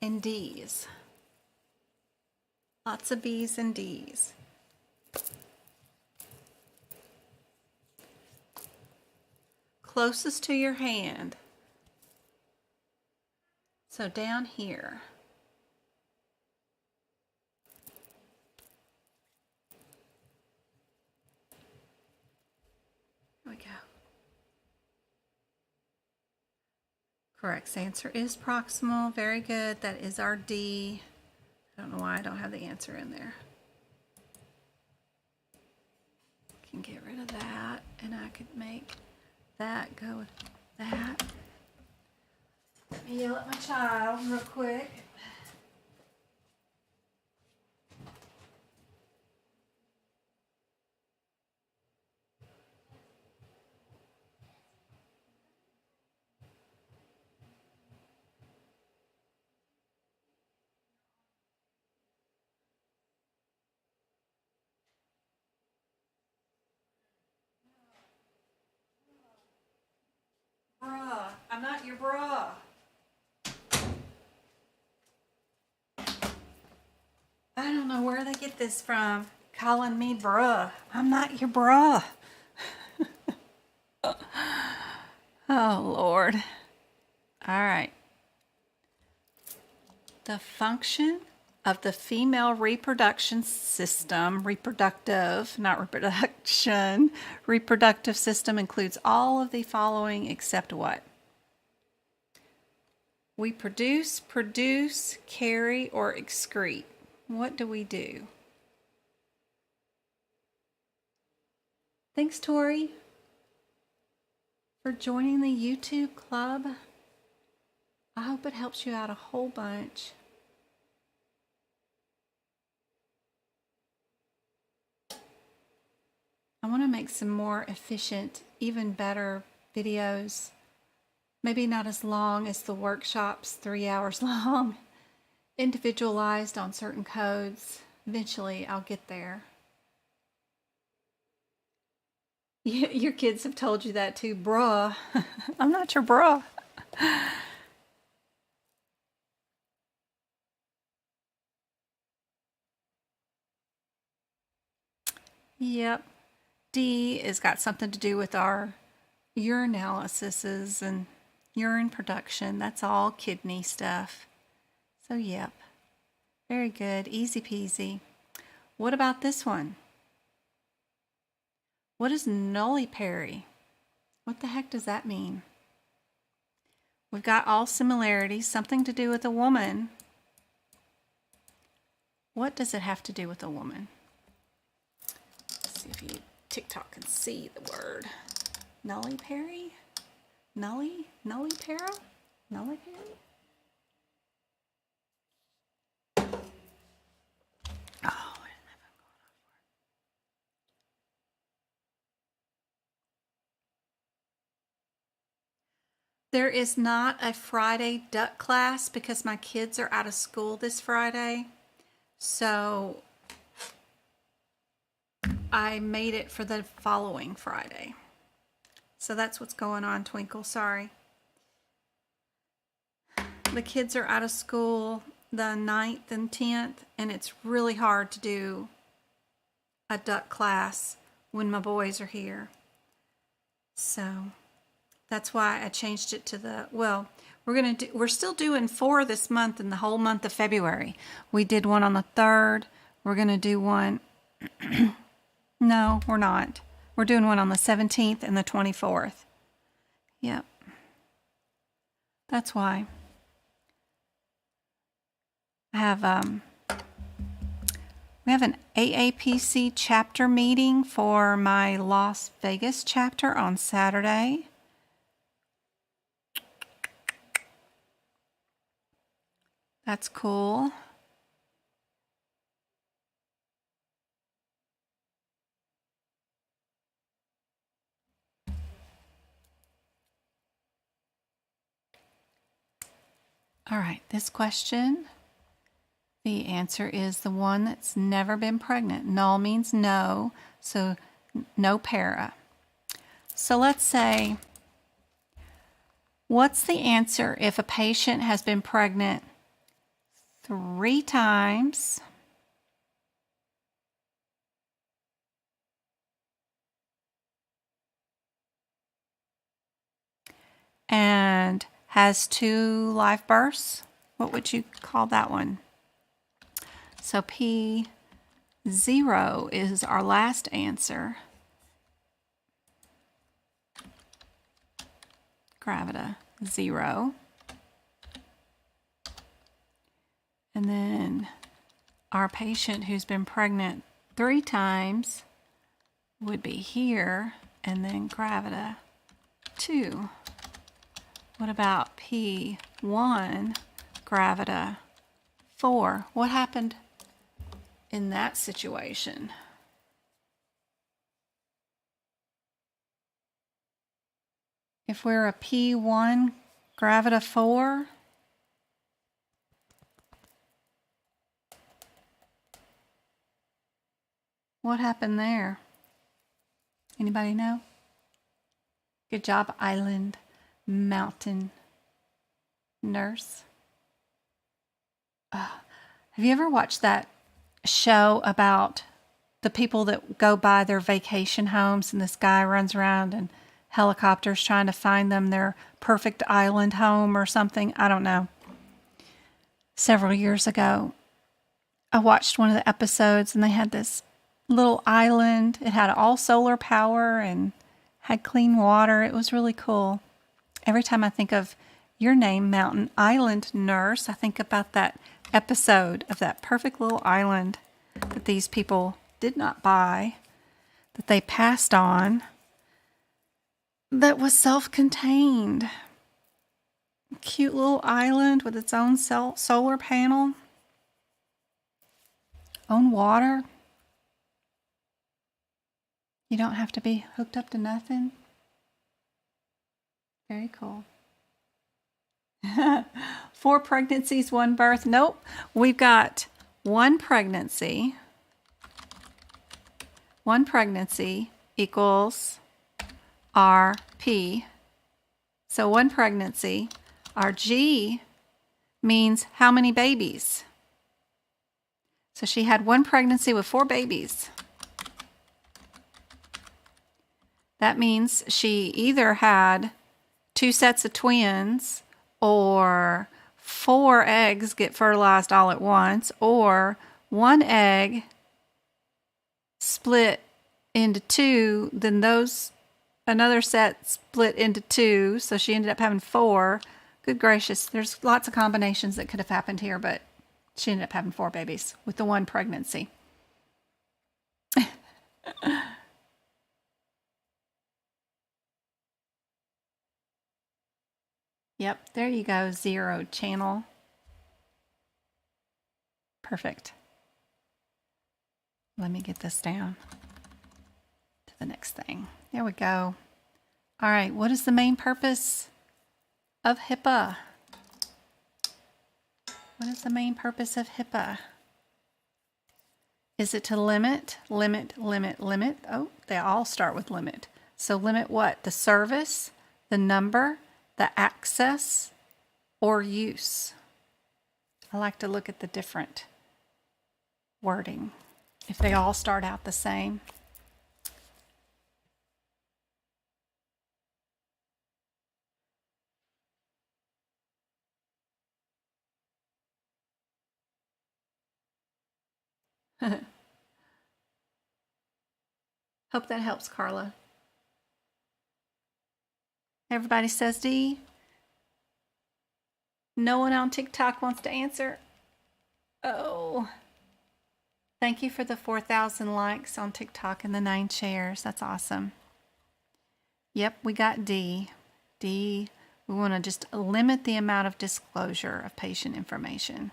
and D's. Lots of B's and D's. Closest to your hand. So down here. Here we go. Correct answer is proximal. Very good. That is our D. I don't know why I don't have the answer in there. Can get rid of that, and I could make that go with that. Let me yell at my child real quick. Bruh, I'm not your bruh. I don't know where they get this from. Calling me bruh. I'm not your bruh. Oh, Lord. All right. The function of the female reproduction system, reproductive, not reproduction, reproductive system includes all of the following except what? We produce, carry, or excrete. What do we do? Thanks, Tori, for joining the YouTube club. I hope it helps you out a whole bunch. I want to make some more efficient, even better videos. Maybe not as long as the workshops, 3 hours long, individualized on certain codes. Eventually, I'll get there. Your kids have told you that too, bruh. I'm not your bruh. Yep. D has got something to do with our urinalysis and urine production. That's all kidney stuff. So, yep. Very good. Easy peasy. What about this one? What is nulliparity? What the heck does that mean? We've got all similarities, something to do with a woman. What does it have to do with a woman? Let's see if you TikTok can see the word. Nulliparity? Nullipara? Nulliparity? Oh, there is not a Friday duck class because my kids are out of school this Friday. So I made it for the following Friday. So that's what's going on, Twinkle. Sorry. The kids are out of school the 9th and 10th, and it's really hard to do a duck class when my boys are here. So that's why I changed it to the, well, we're still doing 4 this month and the whole month of February. We did one on the 3rd. We're going to do one. No, we're not. We're doing one on the 17th and the 24th. Yep. That's why. I have we have an AAPC chapter meeting for my Las Vegas chapter on Saturday. That's cool. All right, this question, the answer is the one that's never been pregnant. Null means no, so no para. So let's say, what's the answer if a patient has been pregnant 3 times and has 2 live births. What would you call that one? So P0 is our last answer. Gravida 0. And then our patient who's been pregnant 3 times would be here, and then gravida 2. What about P1, gravida 4? What happened in that situation? If we're a P1, gravida 4, what happened there? Anybody know? Good job, Island Mountain Nurse. Have you ever watched that show about the people that go by their vacation homes and this guy runs around in helicopters trying to find them their perfect island home or something? I don't know. Several years ago, I watched one of the episodes and they had this little island. It had all solar power and had clean water. It was really cool. Every time I think of your name, Mountain Island Nurse, I think about that episode of that perfect little island that these people did not buy, that they passed on, that was self-contained. Cute little island with its own solar panel, own water. You don't have to be hooked up to nothing. Very cool. 4 pregnancies, 1 birth. Nope. We've got 1 pregnancy. 1 pregnancy equals RP. So 1 pregnancy. Our G means how many babies. So she had 1 pregnancy with 4 babies. That means she either had 2 sets of twins, or 4 eggs get fertilized all at once, or 1 egg split into 2, then another set split into 2, so she ended up having 4. Good gracious, there's lots of combinations that could have happened here, but she ended up having 4 babies with the 1 pregnancy. Yep, there you go, 0 channel. Perfect. Let me get this down to the next thing. There we go. All right, what is the main purpose of HIPAA? What is the main purpose of HIPAA? Is it to limit? Oh, they all start with limit. So limit what? The service, the number, the access, or use. I like to look at the different wording if they all start out the same. Hope that helps, Carla. Everybody says D. No one on TikTok wants to answer. Oh. Thank you for the 4,000 likes on TikTok and the 9 shares. That's awesome. Yep, we got D. D, we want to just limit the amount of disclosure of patient information.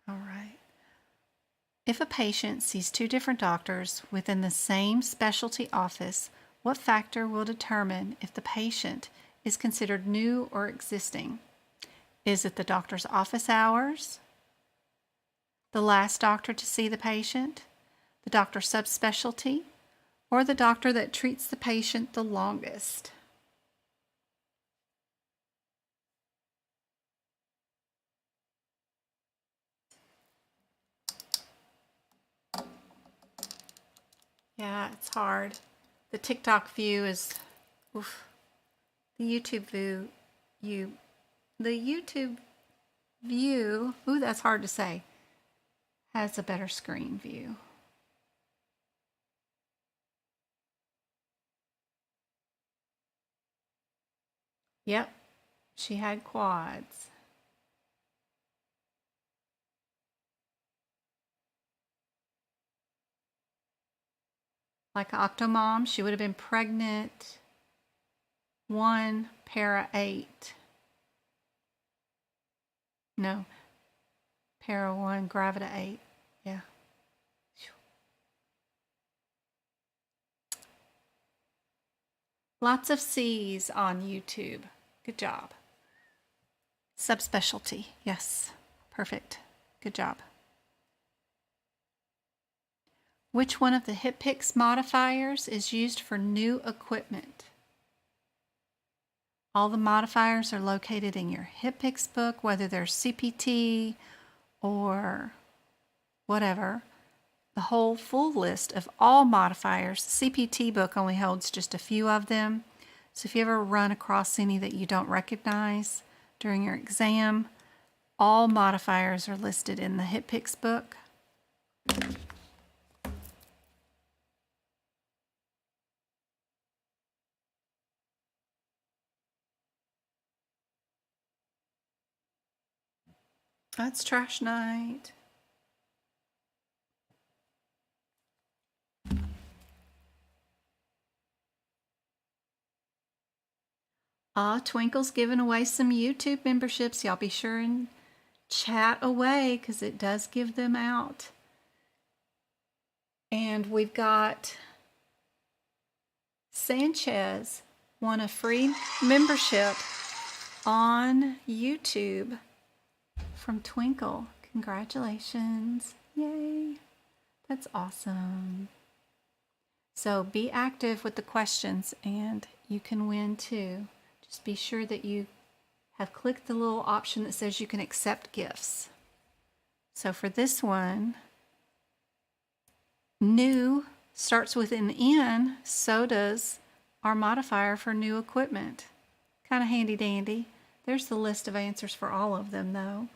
All right. If a patient sees 2 different doctors within the same specialty office, what factor will determine if the patient is considered new or existing? Is it the doctor's office hours, the last doctor to see the patient, the doctor's subspecialty, or the doctor that treats the patient the longest? Yeah, it's hard. The TikTok view is, oof. The YouTube view, ooh, that's hard to say, has a better screen view. Yep, she had quads. Like Octomom, she would have been pregnant 1, para 8. No, para 1, gravida 8. Yeah. Lots of C's on YouTube. Good job. Subspecialty. Yes. Perfect. Good job. Which one of the HipPix modifiers is used for new equipment? All the modifiers are located in your HipPix book, whether they're CPT or whatever. The whole full list of all modifiers. The CPT book only holds just a few of them. So if you ever run across any that you don't recognize during your exam, all modifiers are listed in the HipPix book. That's trash night. Twinkle's giving away some YouTube memberships. Y'all be sure and chat away because it does give them out. And we've got Sanchez won a free membership on YouTube from Twinkle. Congratulations. Yay. That's awesome. So be active with the questions and you can win too. Just be sure that you have clicked the little option that says you can accept gifts. So for this one, new starts with an N, so does our modifier for new equipment. Kind of handy dandy. There's the list of answers for all of them though,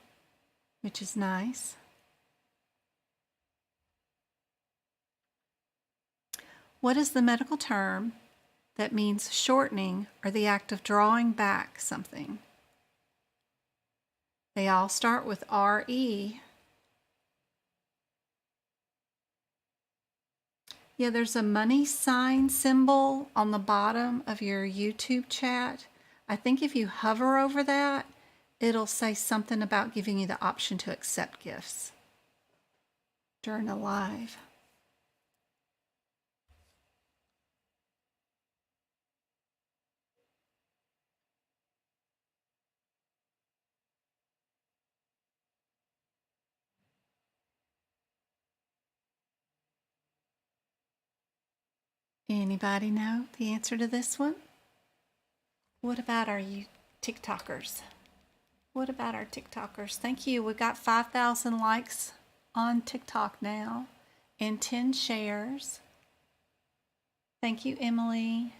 which is nice. What is the medical term that means shortening or the act of drawing back something? They all start with RE. Yeah, there's a money sign symbol on the bottom of your YouTube chat. I think if you hover over that, it'll say something about giving you the option to accept gifts during a live. Anybody know the answer to this one? What about our TikTokers? What about our TikTokers? Thank you. We got 5,000 likes on TikTok now and 10 shares. Thank you, Emily.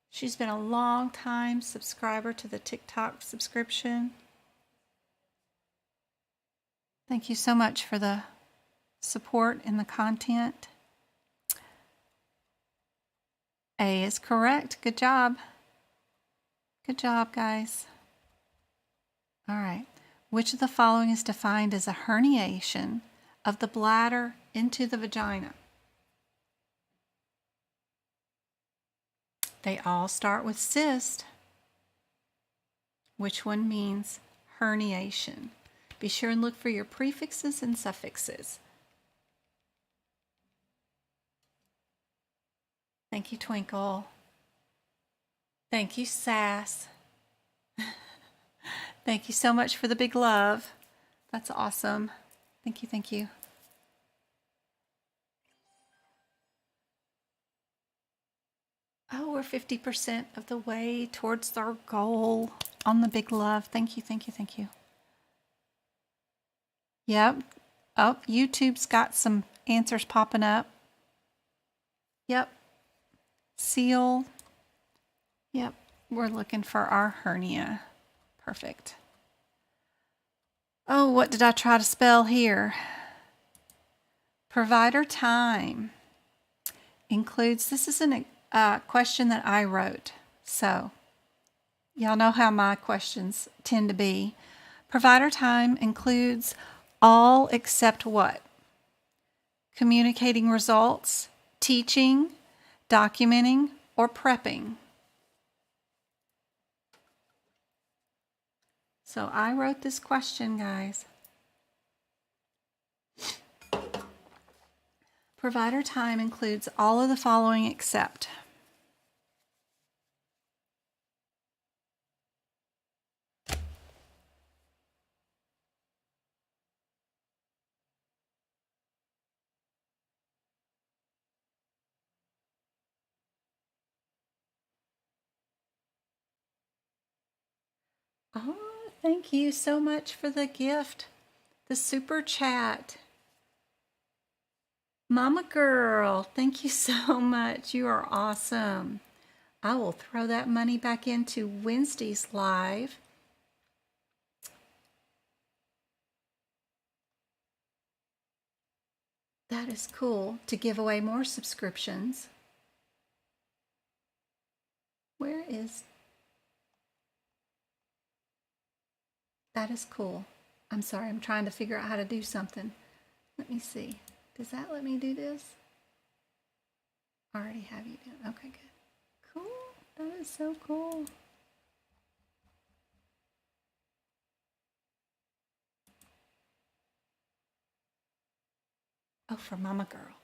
She's been a long time subscriber to the TikTok subscription. Thank you so much for the support and the content. A is correct. Good job. Good job, guys. All right. Which of the following is defined as a herniation of the bladder into the vagina? They all start with cyst. Which one means herniation? Be sure and look for your prefixes and suffixes. Thank you, Twinkle. Thank you, Sass. Thank you so much for the big love. That's awesome. Thank you, thank you. Oh, we're 50% of the way towards our goal on the big love. Thank you, thank you, thank you. Yep. Oh, YouTube's got some answers popping up. Yep. Seal. Yep. We're looking for our hernia. Perfect. Oh, what did I try to spell here? Provider time includes, this is a question that I wrote. So, y'all know how my questions tend to be. Provider time includes all except what? Communicating results, teaching, documenting, or prepping. So I wrote this question, guys. Provider time includes all of the following except. Oh, thank you so much for the gift, the super chat. Mama girl, thank you so much. You are awesome. I will throw that money back into Wednesday's live. That is cool, to give away more subscriptions. Where is... That is cool. I'm sorry, I'm trying to figure out how to do something. Let me see. Does that let me do this? I already have you done. Okay, good. Cool. That is so cool. Oh, for Mama Girl.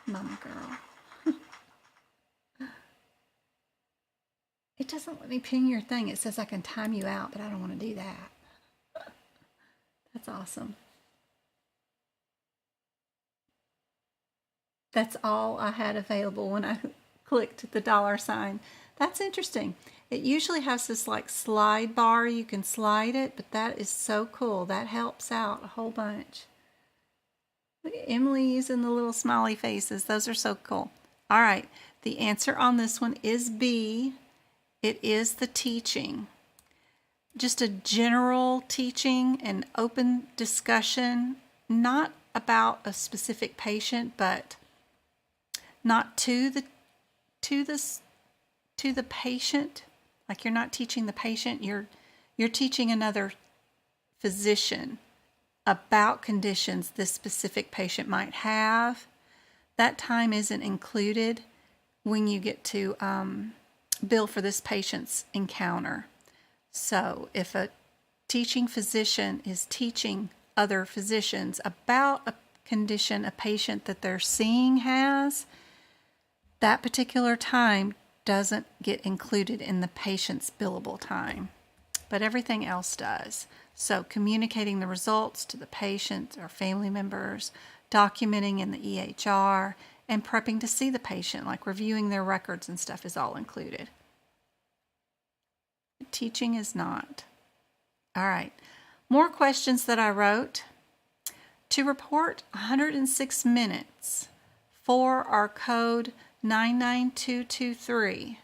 Mama Girl. It doesn't let me ping your thing. It says I can time you out, but I don't want to do that. That's awesome. That's all I had available when I clicked the $sign. That's interesting. It usually has this like slide bar. You can slide it, but that is so cool. That helps out a whole bunch. Look at Emily using the little smiley faces. Those are so cool. All right. The answer on this one is B. It is the teaching. Just a general teaching and open discussion, not about a specific patient, but not to the patient. Like you're not teaching the patient, you're teaching another physician about conditions this specific patient might have. That time isn't included when you get to bill for this patient's encounter. So if a teaching physician is teaching other physicians about a condition a patient that they're seeing has, that particular time doesn't get included in the patient's billable time, but everything else does. So communicating the results to the patient or family members, documenting in the EHR, and prepping to see the patient, like reviewing their records and stuff, is all included. Teaching is not. All right, more questions that I wrote. To report 106 minutes for our code 99223,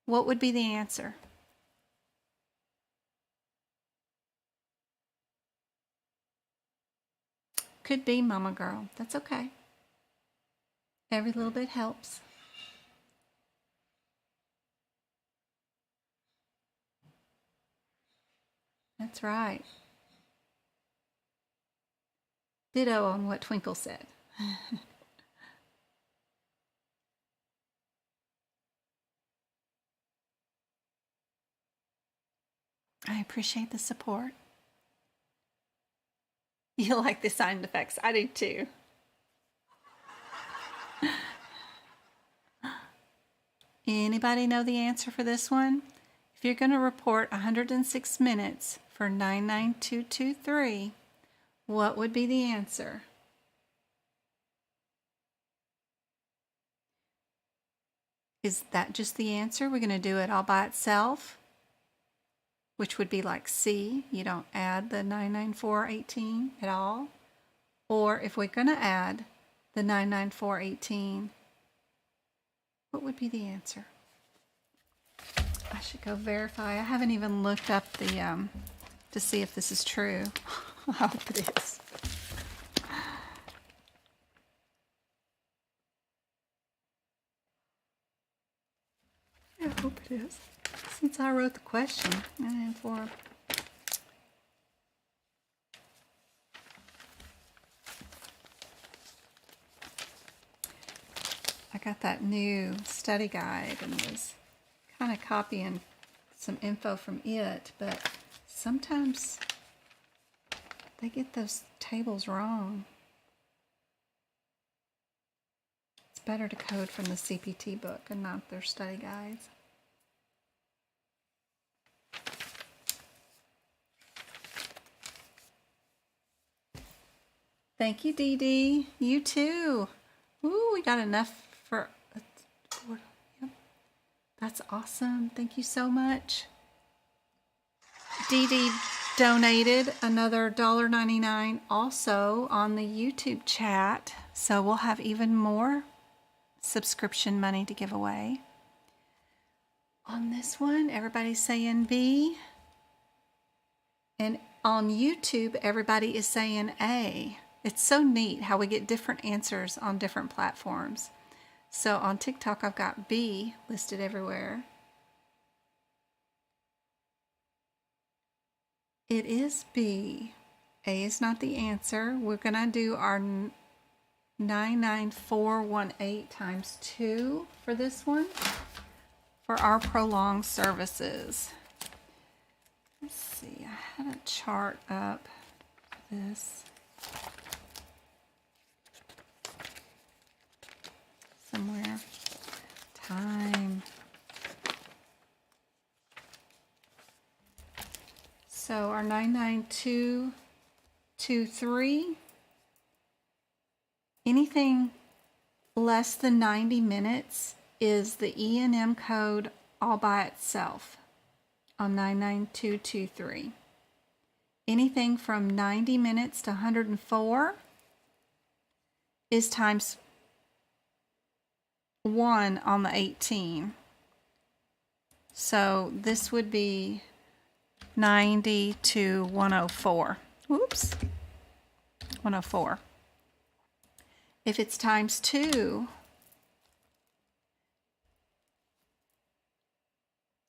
what would be the answer? Could be Mama Girl. That's okay. Every little bit helps. That's right. Ditto on what Twinkle said. I appreciate the support. You like the sound effects. I do too. Anybody know the answer for this one? If you're going to report 106 minutes for 99223, what would be the answer? Is that just the answer? We're going to do it all by itself, which would be like C. You don't add the 99418 at all. Or if we're going to add the 99418, what would be the answer? I should go verify. I haven't even looked up the to see if this is true. I hope it is. I hope it is. Since I wrote the question, and for I got that new study guide and was kind of copying some info from it, but sometimes they get those tables wrong. It's better to code from the CPT book and not their study guides. Thank you, Dee Dee. You too. Ooh, we got enough for a board. Yep. That's awesome. Thank you so much. Dee Dee donated another $1.99 also on the YouTube chat. So we'll have even more subscription money to give away. On this one, everybody's saying B. And on YouTube, everybody is saying A. It's so neat how we get different answers on different platforms. So on TikTok, I've got B listed everywhere. It is B. A is not the answer. We're going to do our 99418 times 2 for this one for our prolonged services. Let's see, I had a chart up for this. Somewhere. Time. So our 99223, anything less than 90 minutes is the E&M code all by itself on 99223. Anything from 90 minutes to 104 is times 1 on the 18. So this would be 90 to 104. Oops. 104. If it's times 2,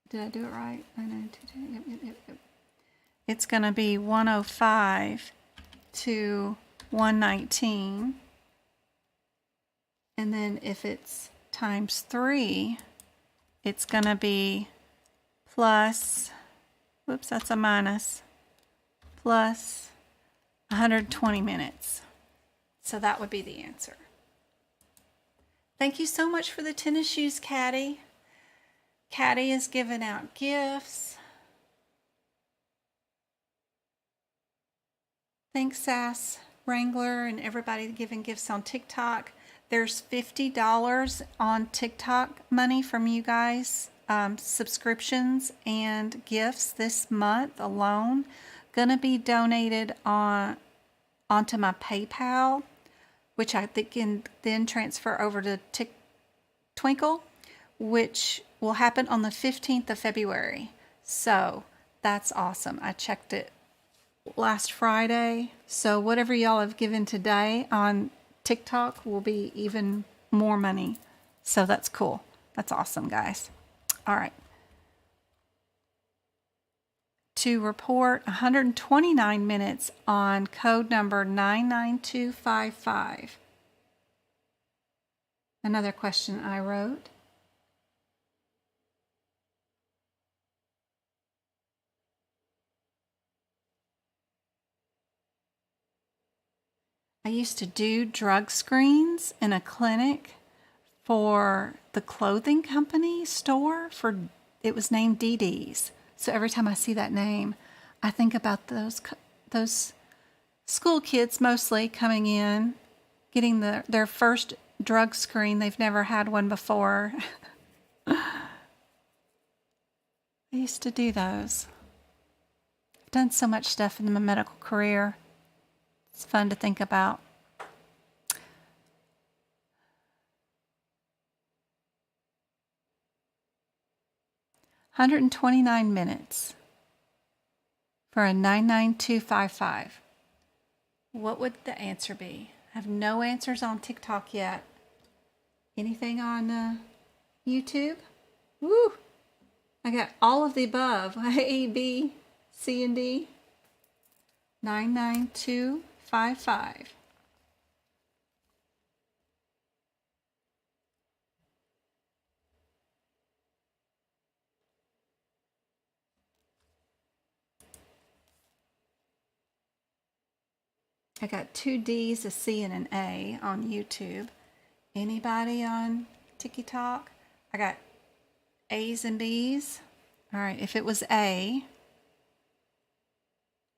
did I do it right? 9922. Yep. It's going to be 105 to 119. And then if it's times 3, it's going to be plus, whoops, that's a minus, plus 120 minutes. So that would be the answer. Thank you so much for the tennis shoes, Caddy. Caddy is giving out gifts. Thanks, Sass, Wrangler, and everybody giving gifts on TikTok. There's $50 on TikTok money from you guys, subscriptions and gifts this month alone. Gonna be donated onto my PayPal, which I think can then transfer over to Twinkle, which will happen on the 15th of February. So that's awesome. I checked it last Friday. So whatever y'all have given today on TikTok will be even more money. So that's cool. That's awesome, guys. All right. To report 129 minutes on code number 99255. Another question I wrote. I used to do drug screens in a clinic for the clothing company store it was named Dee Dee's. So every time I see that name, I think about those school kids mostly coming in, getting their first drug screen. They've never had one before. I used to do those. I've done so much stuff in my medical career. It's fun to think about. 129 minutes for a 99255. What would the answer be? I have no answers on TikTok yet. Anything on YouTube? Woo! I got all of the above. A, B, C, and D. 99255. I got 2 D's, a C, and an A on YouTube. Anybody on TikTok? I got A's and B's. All right, if it was A,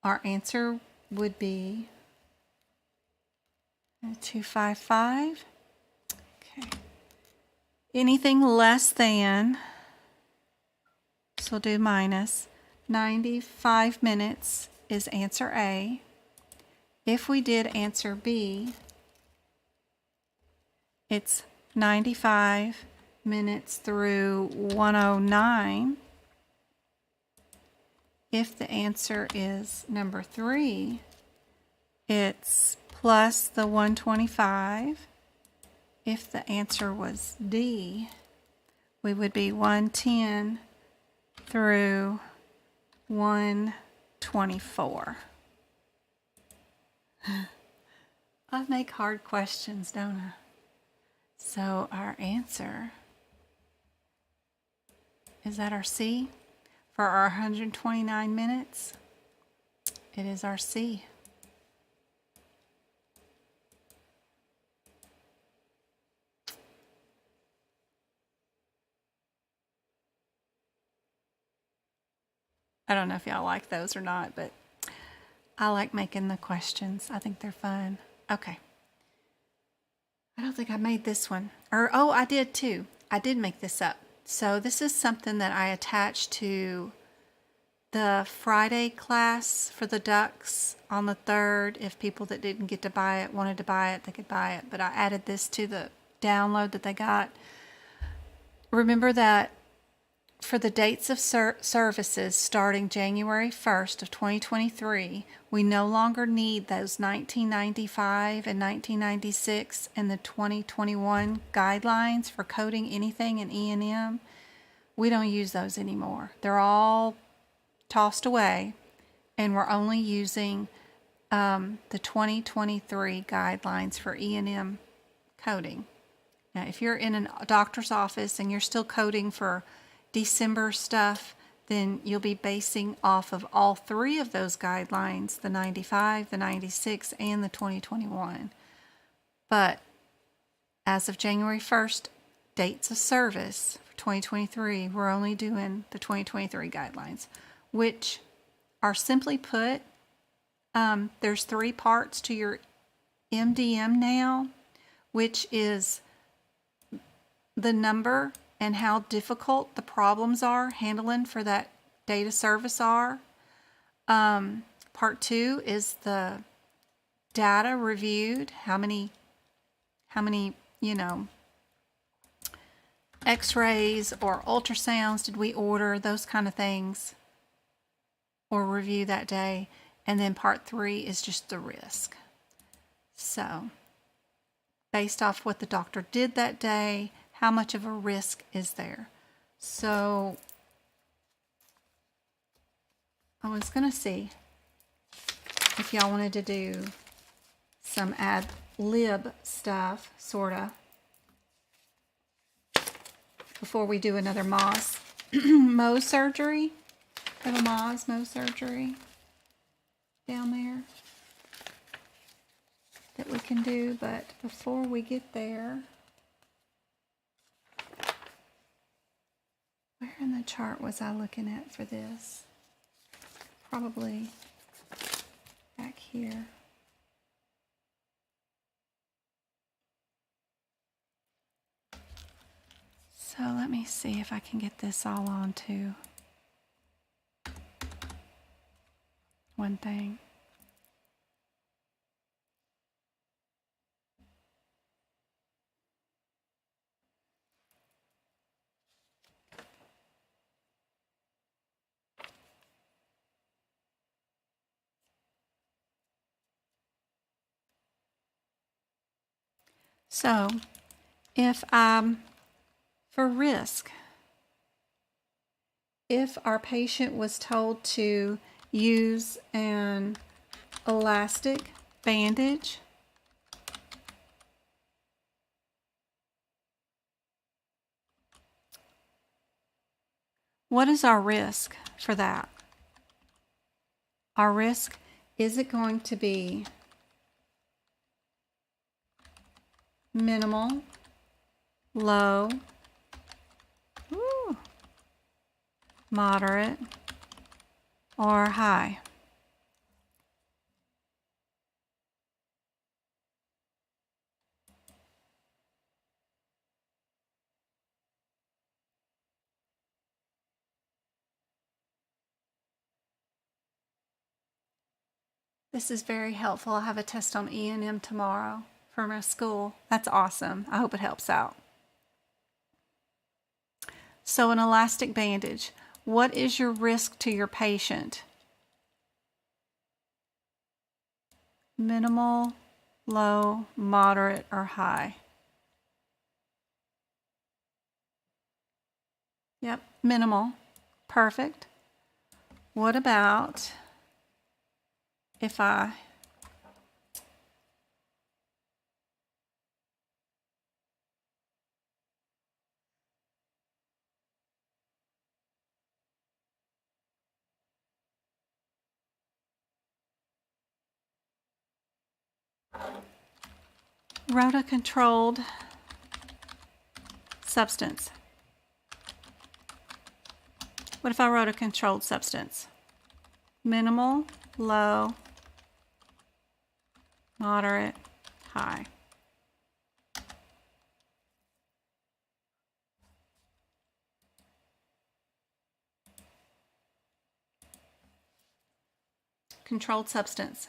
our answer would be 255. Okay. Anything less than, so we'll do minus, 95 minutes is answer A. If we did answer B, it's 95 minutes through 109. If the answer is number 3, it's plus the 125. If the answer was D, we would be 110 through 124. I make hard questions, don't I? So our answer, is that our C? For our 129 minutes, it is our C. I don't know if y'all like those or not, but I like making the questions. I think they're fun. Okay. I don't think I made this one. Oh, I did too. I did make this up. So this is something that I attached to the Friday class for the ducks on the 3rd. If people that didn't get to buy it wanted to buy it, they could buy it. But I added this to the download that they got. Remember that for the dates of services starting January 1st of 2023, we no longer need those 1995 and 1996 and the 2021 guidelines for coding anything in E&M. We don't use those anymore. They're all tossed away, and we're only using the 2023 guidelines for E&M coding. Now, if you're in a doctor's office and you're still coding for December stuff, then you'll be basing off of all 3 of those guidelines, the 95, the 96, and the 2021. But as of January 1st, dates of service for 2023, we're only doing the 2023 guidelines, which are simply put, there's 3 parts to your MDM now, which is the number and how difficult the problems are handling for that data service are. Part 2 is the data reviewed, how many, x-rays or ultrasounds did we order, those kind of things, or review that day. And then part 3 is just the risk. So, based off what the doctor did that day, how much of a risk is there? So I was going to see if y'all wanted to do some ad lib stuff, sort of, before we do another Moz Mohs surgery. Have a Mohs surgery down there that we can do, but before we get there, where in the chart was I looking at for this? Probably back here. So let me see if I can get this all onto one thing. So if for risk, if our patient was told to use an elastic bandage, what is our risk for that? Our risk, is it going to be minimal, low, moderate, or high? This is very helpful. I have a test on E&M tomorrow for my school. That's awesome. I hope it helps out. So an elastic bandage. What is your risk to your patient? Minimal, low, moderate, or high? Yep, minimal. Perfect. What about if I wrote a controlled substance? What if I wrote a controlled substance? Minimal, low, moderate, high. Controlled substance.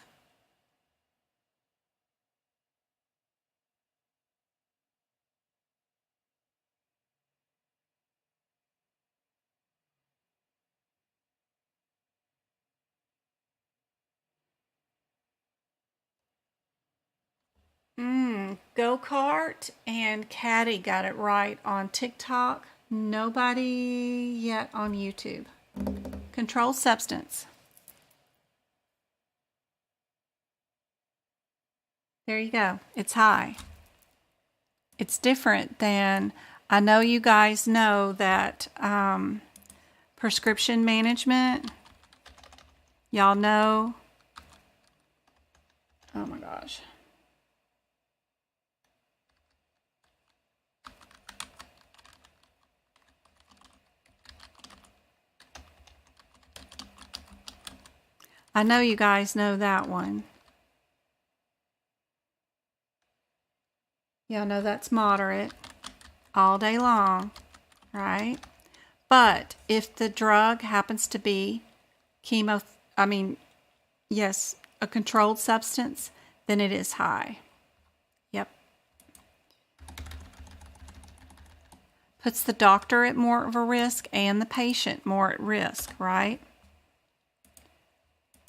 Go-kart and Caddy got it right on TikTok. Nobody yet on YouTube. Controlled substance. There you go. It's high. It's different than, I know you guys know that prescription management, y'all know, oh my gosh. I know you guys know that one. Y'all know that's moderate all day long, right? But if the drug happens to be a controlled substance, then it is high. Yep. Puts the doctor at more of a risk and the patient more at risk, right?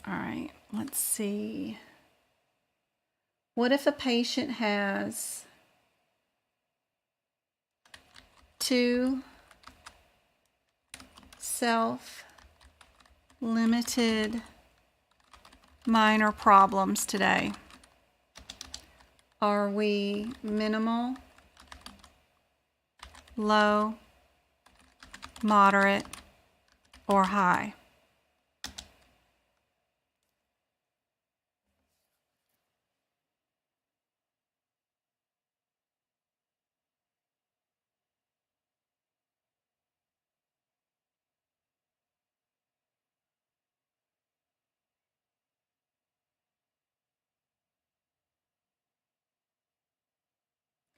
All right, let's see. What if a patient has 2 self-limited minor problems today? Are we minimal, low, moderate, or high?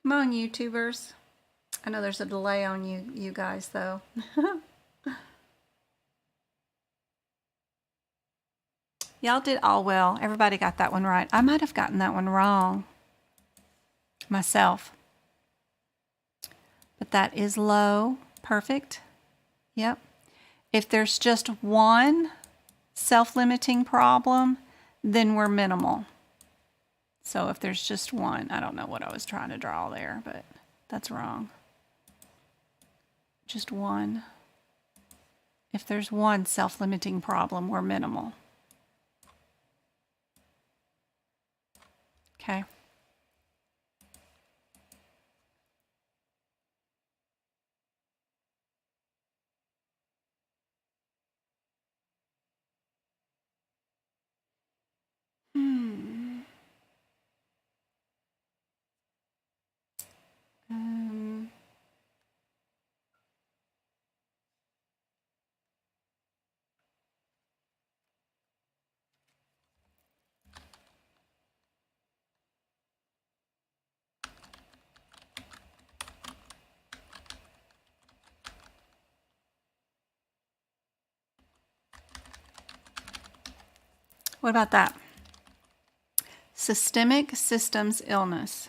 Come on, YouTubers. I know there's a delay on you guys, though. Y'all did all well. Everybody got that one right. I might have gotten that one wrong myself. But that is low. Perfect. Yep. If there's just one self-limiting problem, then we're minimal. So if there's just one, I don't know what I was trying to draw there, but that's wrong. Just one. If there's one self-limiting problem, we're minimal. Okay. What about that? Systemic systems illness.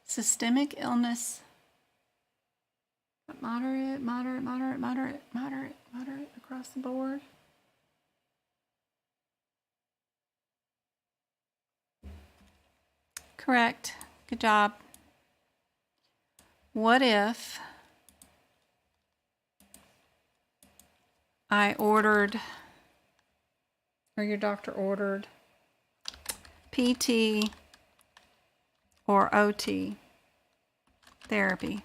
Systemic illness. Moderate across the board. Correct. Good job. What if I ordered, or your doctor ordered, PT or OT therapy?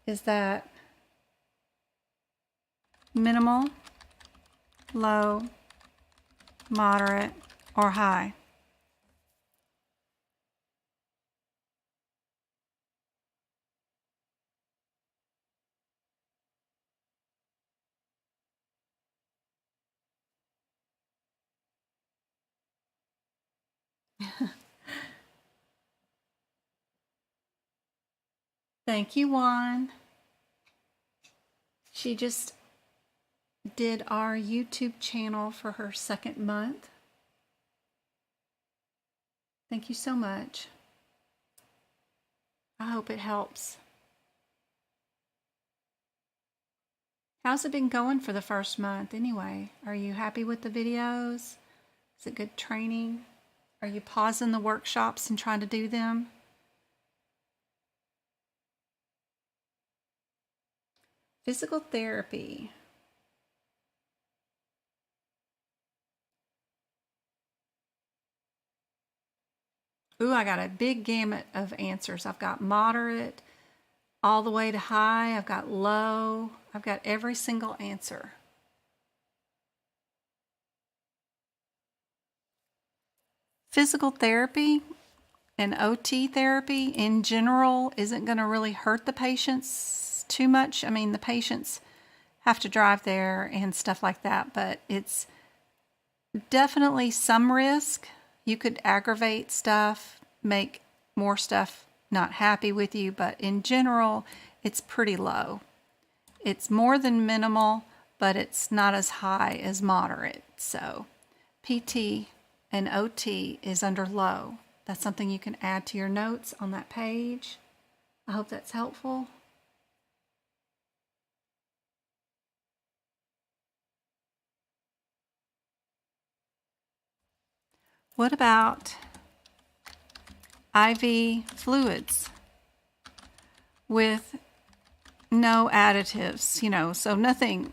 Is that minimal, low, moderate, or high? Thank you, Juan. She just did our YouTube channel for her second month. Thank you so much. I hope it helps. How's it been going for the first month anyway? Are you happy with the videos? Is it good training? Are you pausing the workshops and trying to do them? Physical therapy. Ooh, I got a big gamut of answers. I've got moderate, all the way to high. I've got low. I've got every single answer. Physical therapy and OT therapy in general isn't going to really hurt the patients too much. I mean, the patients have to drive there and stuff like that, but it's definitely some risk. You could aggravate stuff, make more stuff not happy with you, but in general, it's pretty low. It's more than minimal, but it's not as high as moderate. So PT and OT is under low. That's something you can add to your notes on that page. I hope that's helpful. What about IV fluids with no additives, so nothing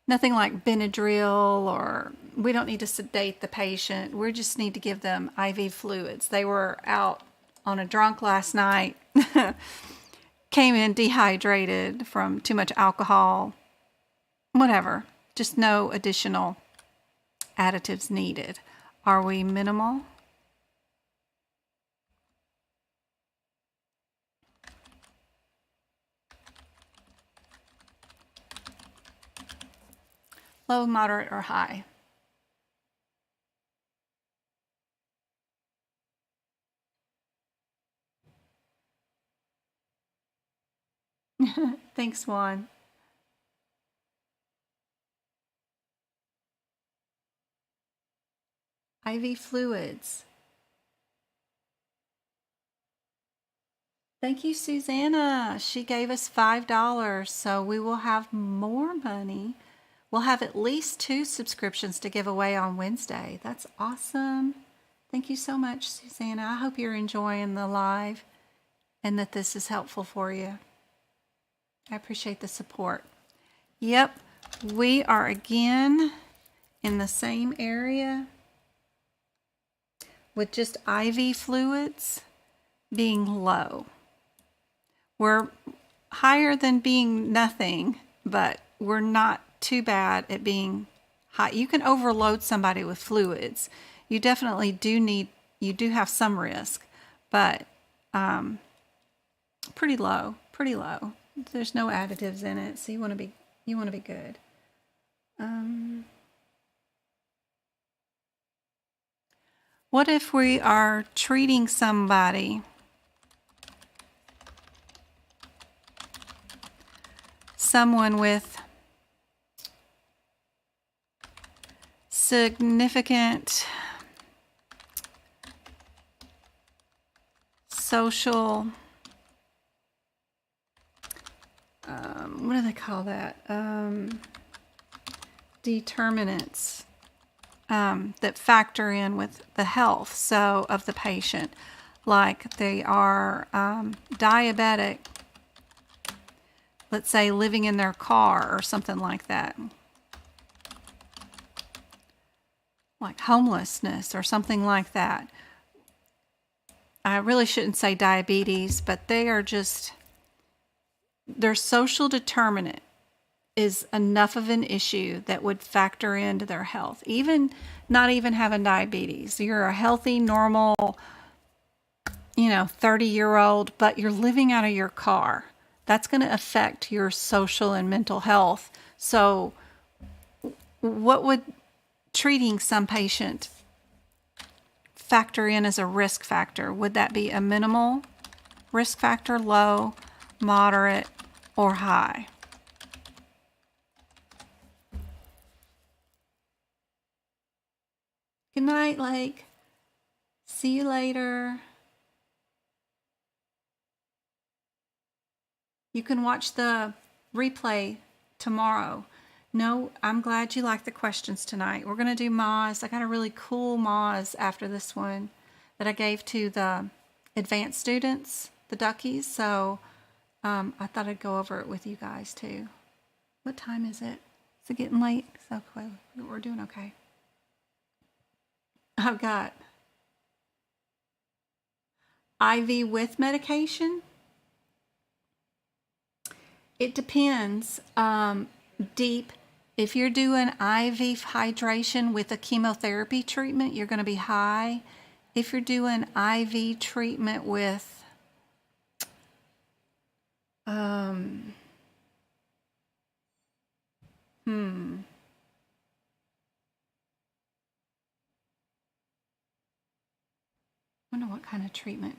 like Benadryl, or we don't need to sedate the patient. We just need to give them IV fluids. They were out on a drunk last night, came in dehydrated from too much alcohol, whatever. Just no additional additives needed. Are we minimal? Low, moderate, or high? Thanks, Juan. IV fluids. Thank you, Susanna. She gave us $5, so we will have more money. We'll have at least 2 subscriptions to give away on Wednesday. That's awesome. Thank you so much, Susanna. I hope you're enjoying the live and that this is helpful for you. I appreciate the support. Yep, we are again in the same area with just IV fluids being low. We're higher than being nothing, but we're not too bad at being high. You can overload somebody with fluids. You definitely you do have some risk, but pretty low. There's no additives in it, so you want to be good. What if we are treating somebody someone with significant social, what do they call that? Determinants that factor in with the health of the patient, like they are diabetic, let's say living in their car or something like that, like homelessness or something like that. I really shouldn't say diabetes, but their social determinant is enough of an issue that would factor into their health. Even not even having diabetes. You're a healthy, normal, 30-year-old, but you're living out of your car. That's going to affect your social and mental health. So what would treating some patient factor in as a risk factor? Would that be a minimal risk factor, low, moderate, or high? Good night, Lake. See you later. You can watch the replay tomorrow. No, I'm glad you liked the questions tonight. We're going to do Moz. I got a really cool Moz after this one that I gave to the advanced students, the duckies. So I thought I'd go over it with you guys too. What time is it? Is it getting late? So we're doing okay. I've got IV with medication. It depends. Deep. If you're doing IV hydration with a chemotherapy treatment, you're going to be high. If you're doing IV treatment with I wonder what kind of treatment.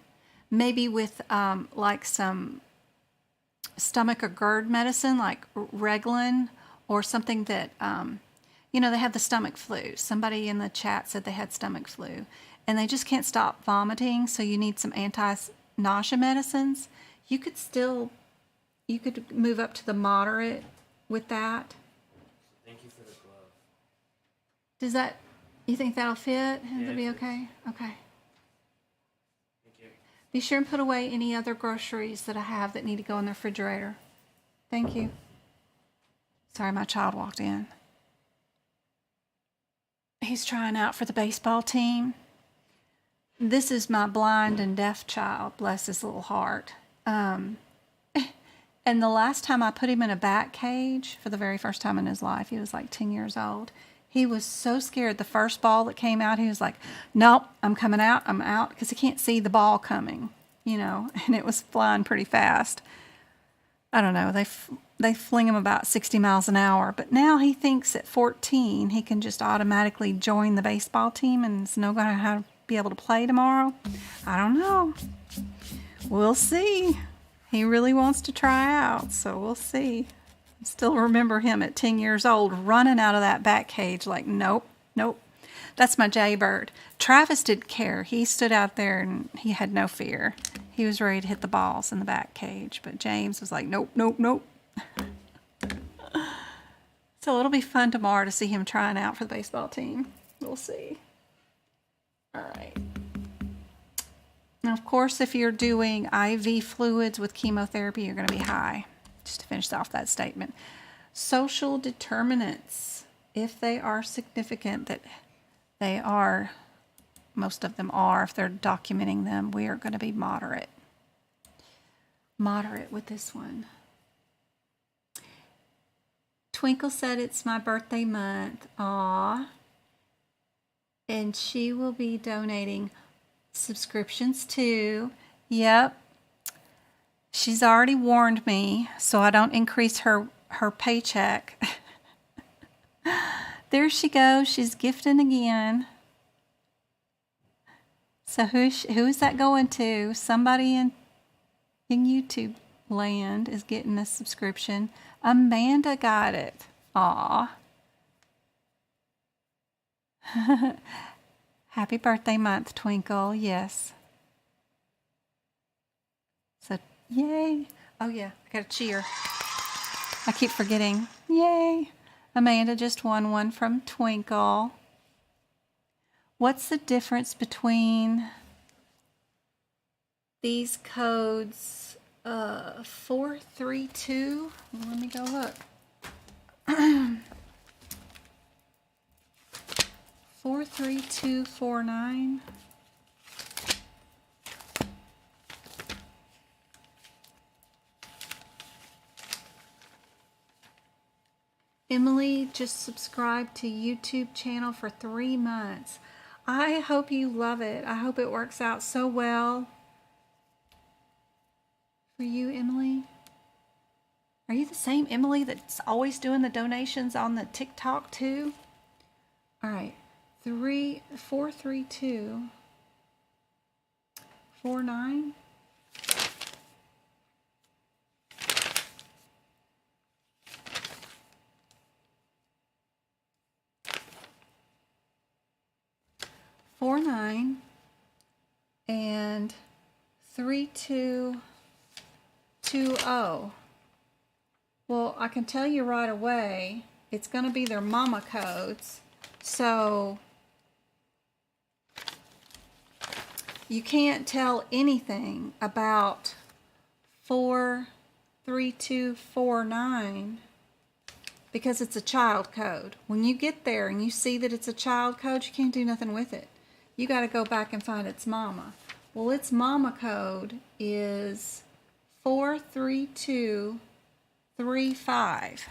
Maybe with like some stomach or GERD medicine, like Reglan, or something that, they have the stomach flu. Somebody in the chat said they had stomach flu, and they just can't stop vomiting, so you need some anti-nausea medicines. You could move up to the moderate with that. Thank you for the glove. You think that'll fit? Yeah, It'll be okay? Okay. Thank you. Be sure and put away any other groceries that I have that need to go in the refrigerator. Thank you. Sorry, my child walked in. He's trying out for the baseball team. This is my blind and deaf child, bless his little heart. And the last time I put him in a bat cage for the very first time in his life, he was like 10 years old. He was so scared. The first ball that came out, he was like, nope, I'm coming out, I'm out, because he can't see the ball coming, and it was flying pretty fast. I don't know. they fling him about 60 miles an hour. But now he thinks at 14 he can just automatically join the baseball team and is no going to be able to play tomorrow. I don't know. We'll see. He really wants to try out, so we'll see. I still remember him at 10 years old running out of that bat cage like, nope, nope. That's my jaybird. Travis didn't care. He stood out there and he had no fear. He was ready to hit the balls in the bat cage, but James was like, nope, nope, nope. So it'll be fun tomorrow to see him trying out for the baseball team. We'll see. All right. Now, of course, if you're doing IV fluids with chemotherapy, you're going to be high. Just to finish off that statement. Social determinants, if they are significant, that they are, most of them are, if they're documenting them, we are going to be moderate. Moderate with this one. Twinkle said it's my birthday month. Aw. And she will be donating subscriptions too. Yep. She's already warned me so I don't increase her paycheck. There she goes. She's gifting again. So who is that going to? Somebody in YouTube land is getting a subscription. Amanda got it. Aw. Happy birthday month, Twinkle. Yes. So, yay. Oh, yeah. I got to cheer. I keep forgetting. Yay. Amanda just won one from Twinkle. What's the difference between these codes? 432. Let me go look. 43249. Emily just subscribed to YouTube channel for 3 months. I hope you love it. I hope it works out so well for you, Emily. Are you the same Emily that's always doing the donations on the TikTok too? All right, 43249. And 3220. Well, I can tell you right away, it's going to be their mama codes. So you can't tell anything about 43249 because it's a child code. When you get there and you see that it's a child code, you can't do nothing with it. You got to go back and find its mama. Well, its mama code is 43235.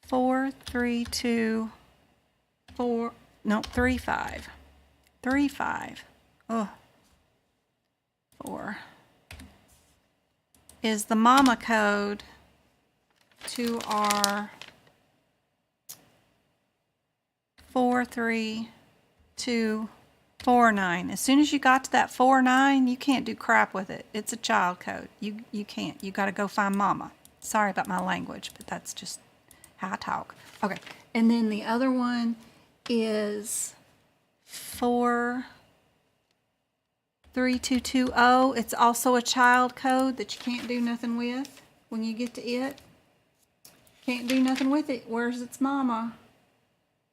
35. 35. Oh. 4 is the mama code to our 43249. As soon as you got to that 49, you can't do crap with it. It's a child code. You can't. You got to go find mama. Sorry about my language, but that's just how I talk. Okay. And then the other one is 43220. It's also a child code that you can't do nothing with when you get to it. Can't do nothing with it. Where's its mama?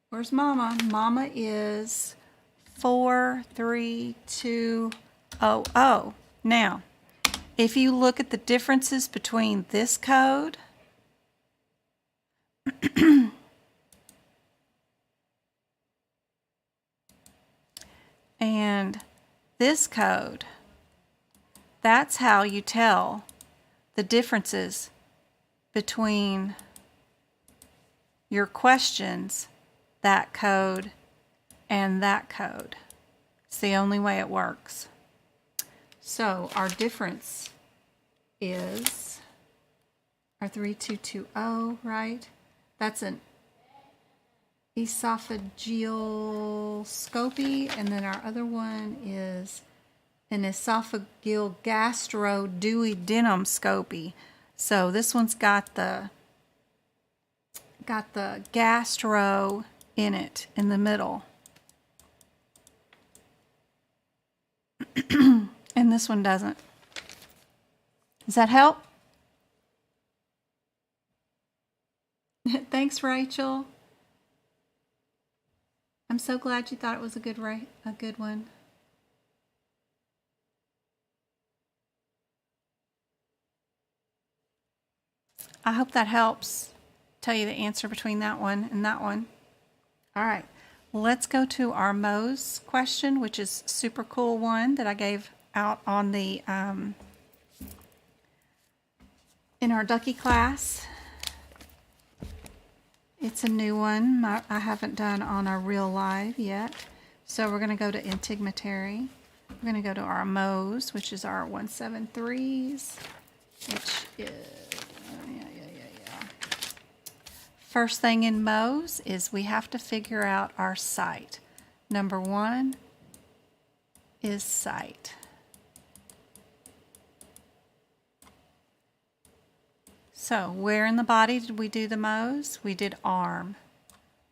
Where's mama? Mama is 43200. Now, if you look at the differences between this code and this code, that's how you tell the differences between your questions, that code, and that code. It's the only way it works. So our difference is Our 3220, right? That's an esophageal scopy, and then our other one is an esophageal gastroduodenoscopy. So this one's got the gastro in it in the middle. And this one doesn't. Does that help? Thanks, Rachel. I'm so glad you thought it was a good one. I hope that helps tell you the answer between that one and that one. All right, let's go to our Mohs question, which is a super cool one that I gave out on the in our Ducky class. It's a new one I haven't done on our real live yet. So we're going to go to Intigmatary. We're going to go to our Mohs, which is our 173s, which is, First thing in Mohs is we have to figure out our site. Number one is site. So where in the body did we do the Mohs? We did arm.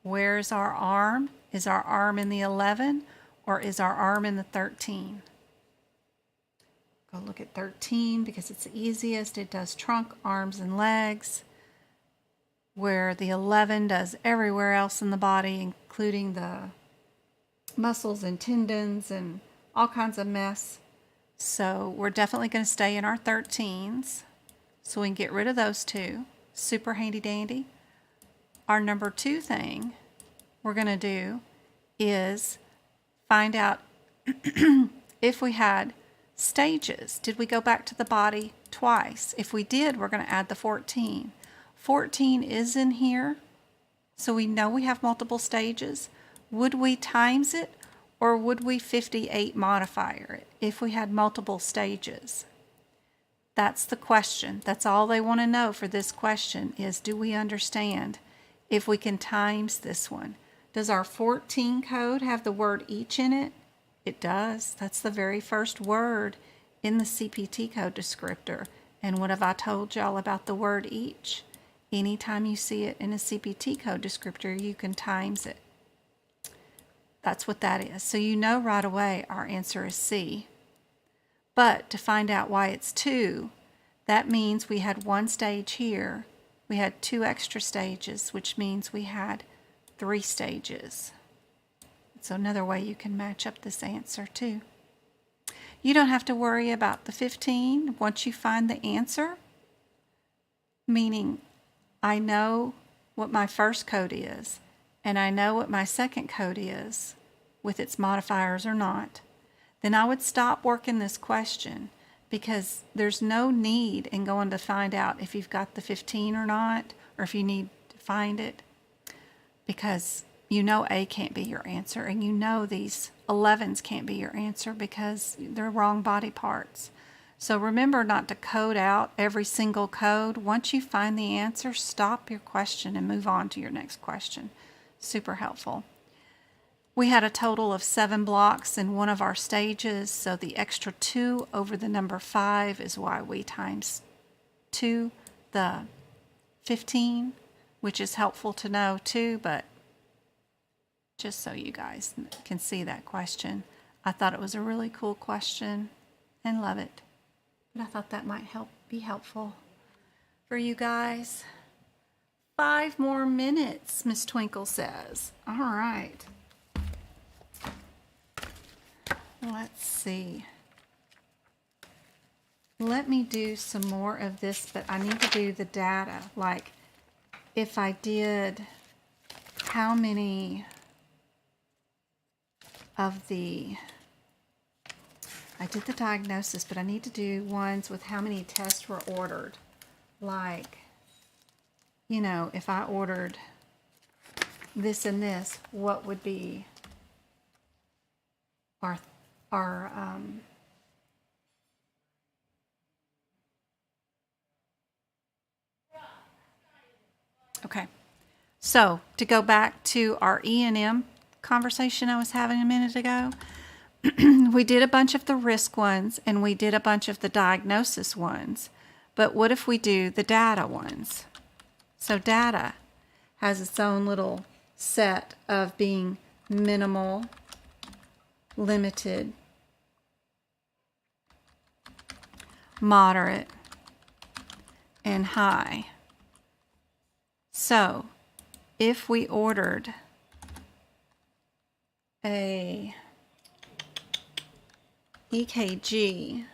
Where is our arm? Is our arm in the 11 or is our arm in the 13? Go look at 13 because it's the easiest. It does trunk, arms, and legs, where the 11 does everywhere else in the body, including the muscles and tendons and all kinds of mess. So we're definitely going to stay in our 13s. So we can get rid of those two. Super handy dandy. Our number two thing we're going to do is find out if we had stages. Did we go back to the body twice? If we did, we're going to add the 14. 14 is in here, so we know we have multiple stages. Would we times it, or would we 58 modifier it if we had multiple stages? That's the question. That's all they want to know for this question is, do we understand if we can times this one? Does our 14 code have the word each in it? It does. That's the very first word in the CPT code descriptor. And what have I told y'all about the word each? Anytime you see it in a CPT code descriptor, you can times it. That's what that is. So you know right away our answer is C. But to find out why it's 2, that means we had one stage here. We had 2 extra stages, which means we had 3 stages. So another way you can match up this answer too. You don't have to worry about the 15 once you find the answer, meaning I know what my first code is, and I know what my second code is, with its modifiers or not. Then I would stop working this question because there's no need in going to find out if you've got the 15 or not, or if you need to find it, because you know A can't be your answer, and you know these 11s can't be your answer because they're wrong body parts. So remember not to code out every single code. Once you find the answer, stop your question and move on to your next question. Super helpful. We had a total of 7 blocks in one of our stages, so the extra 2 over the number 5 is why we times 2 the 15, which is helpful to know too, but just so you guys can see that question. I thought it was a really cool question and love it. But I thought that might be helpful for you guys. 5 more minutes, Miss Twinkle says. All right. Let's see. Let me do some more of this, but I need to do the data. Like, if I did how many of the... I did the diagnosis, but I need to do ones with how many tests were ordered. Like, you know, if I ordered this and this, what would be our Okay. So to go back to our E&M conversation I was having a minute ago, we did a bunch of the risk ones and we did a bunch of the diagnosis ones. But what if we do the data ones? So data has its own little set of being minimal, limited, moderate, and high. So if we ordered a EKG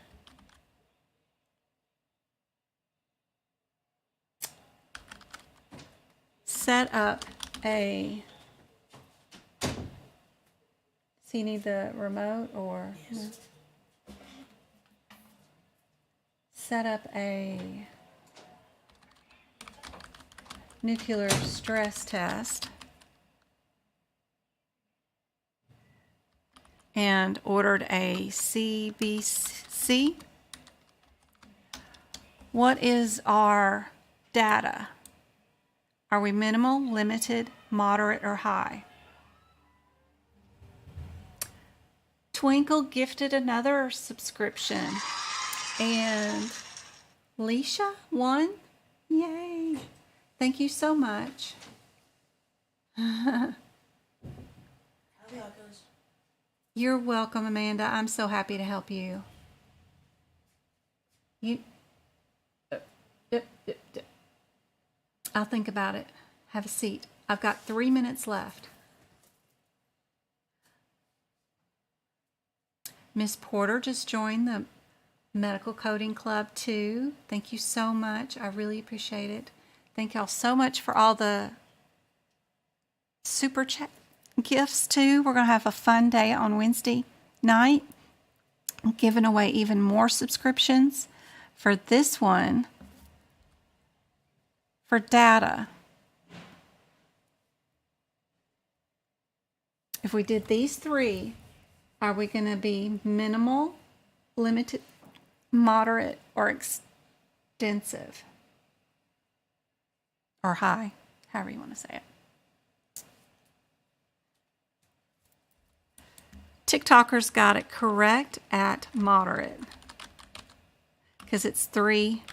set up a, so you need the remote or? Yes. No? Set up a nuclear stress test and ordered a CPC. What is our data? Are we minimal, limited, moderate, or high? Twinkle gifted another subscription. And Leisha won. Yay. Thank you so much. You're welcome, Amanda. I'm so happy to help you. I'll think about it. Have a seat. I've got 3 minutes left. Miss Porter just joined the Medical Coding Club too. Thank you so much. I really appreciate it. Thank y'all so much for all the super chat gifts too. We're going to have a fun day on Wednesday night, giving away even more subscriptions. For this one, for data, if we did these three, are we going to be minimal, limited, moderate, or extensive? Or high, however you want to say it. TikTokers got it correct at moderate because it's 3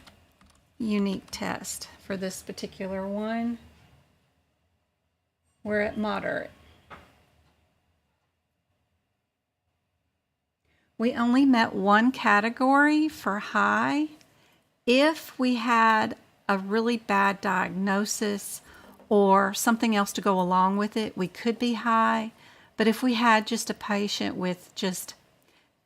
unique tests. For this particular one, we're at moderate. We only met one category for high. If we had a really bad diagnosis or something else to go along with it, we could be high. But if we had just a patient with just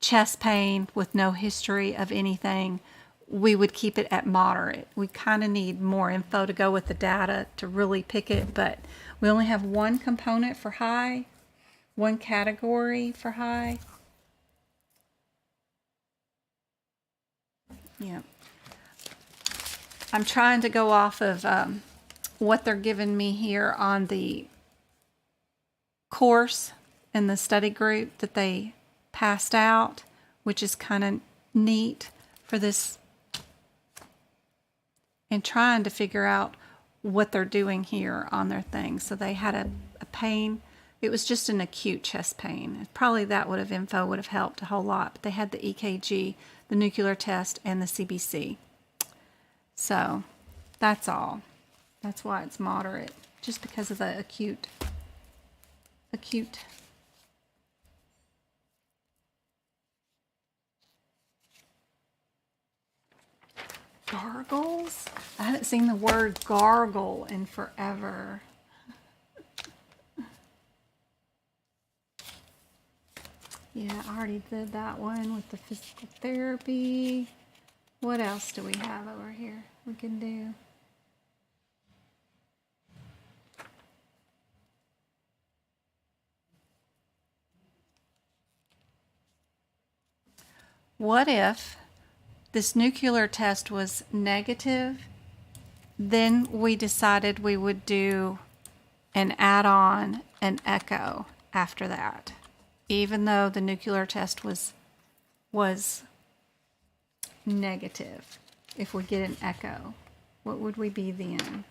chest pain with no history of anything, we would keep it at moderate. We kind of need more info to go with the data to really pick it, but we only have one component for high, one category for high. Yeah. I'm trying to go off of what they're giving me here on the course and the study group that they passed out, which is kind of neat for this, and trying to figure out what they're doing here on their thing. So they had a pain. It was just an acute chest pain. Probably that info would have helped a whole lot. But they had the EKG, the nuclear test, and the CPC. So that's all. That's why it's moderate, just because of the acute. Gargles? I haven't seen the word gargle in forever. Yeah, I already did that one with the physical therapy. What else do we have over here we can do? What if this nuclear test was negative, then we decided we would do an add-on, an echo after that, even though the nuclear test was negative. If we get an echo, what would we be then?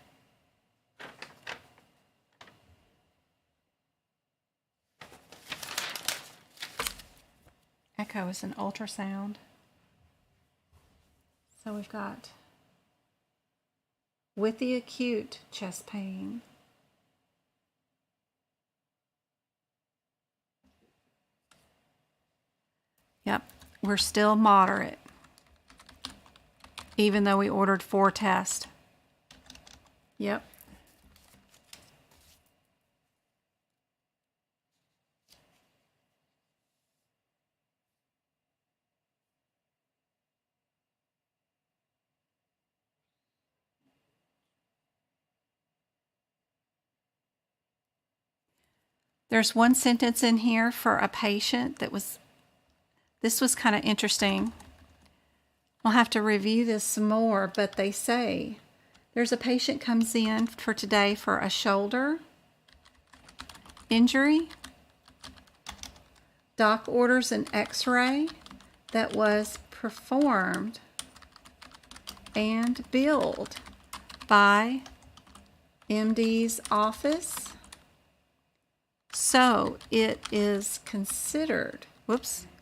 Echo is an ultrasound. So we've got with the acute chest pain. Yep, we're still moderate, even though we ordered 4 tests. Yep. There's one sentence in here for a patient this was kind of interesting. I'll have to review this some more, but they say there's a patient comes in for today for a shoulder injury. Doc orders an x-ray that was performed and billed by MD's office. So it is considered,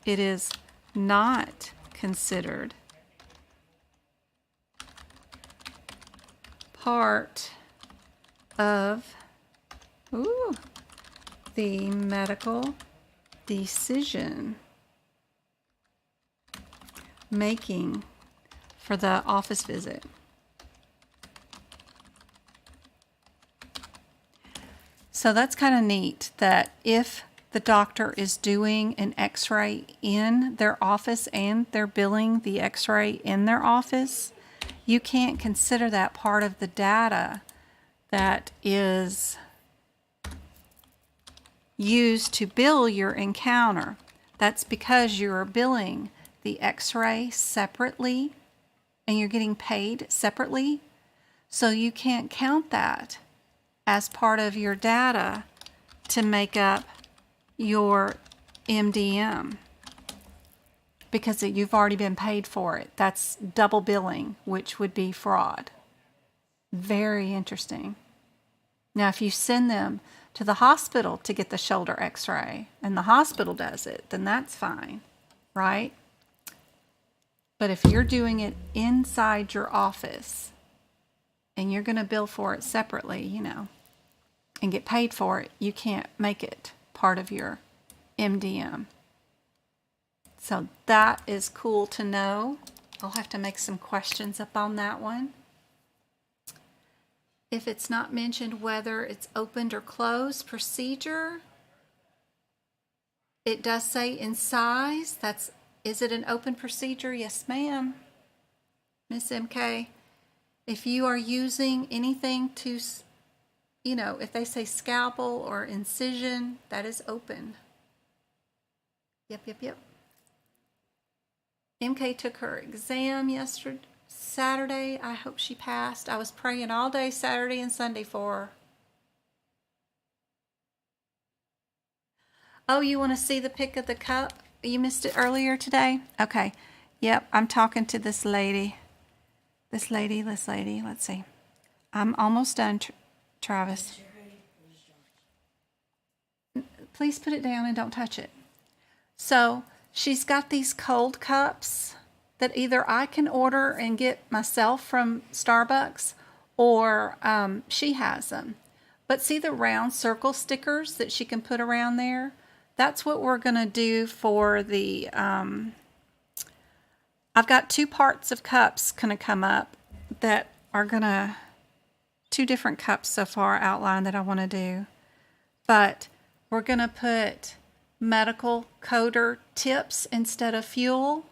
it is not considered part of the medical decision making for the office visit. So that's kind of neat that if the doctor is doing an x-ray in their office and they're billing the x-ray in their office, you can't consider that part of the data that is used to bill your encounter. That's because you're billing the x-ray separately and you're getting paid separately. So you can't count that as part of your data to make up your MDM because you've already been paid for it. That's double billing, which would be fraud. Very interesting. Now, if you send them to the hospital to get the shoulder x-ray and the hospital does it, then that's fine, right? But if you're doing it inside your office and you're going to bill for it separately, and get paid for it, you can't make it part of your MDM. So that is cool to know. I'll have to make some questions up on that one. If it's not mentioned whether it's opened or closed procedure, it does say in size. Is it an open procedure? Yes, ma'am. Miss MK. If you are using anything to if they say scalpel or incision, that is open. Yep. MK took her exam Saturday. I hope she passed. I was praying all day Saturday and Sunday for her. Oh, you want to see the pic of the cup? You missed it earlier today? Okay. Yep, I'm talking to this lady. This lady. Let's see. I'm almost done, Travis. Please put it down and don't touch it. So she's got these cold cups that either I can order and get myself from Starbucks or she has them. But see the round circle stickers that she can put around there? That's what we're going to do for the... I've got 2 parts of cups going to come up that are going to... 2 different cups so far outlined that I want to do. But we're going to put medical coder tips instead of fuel,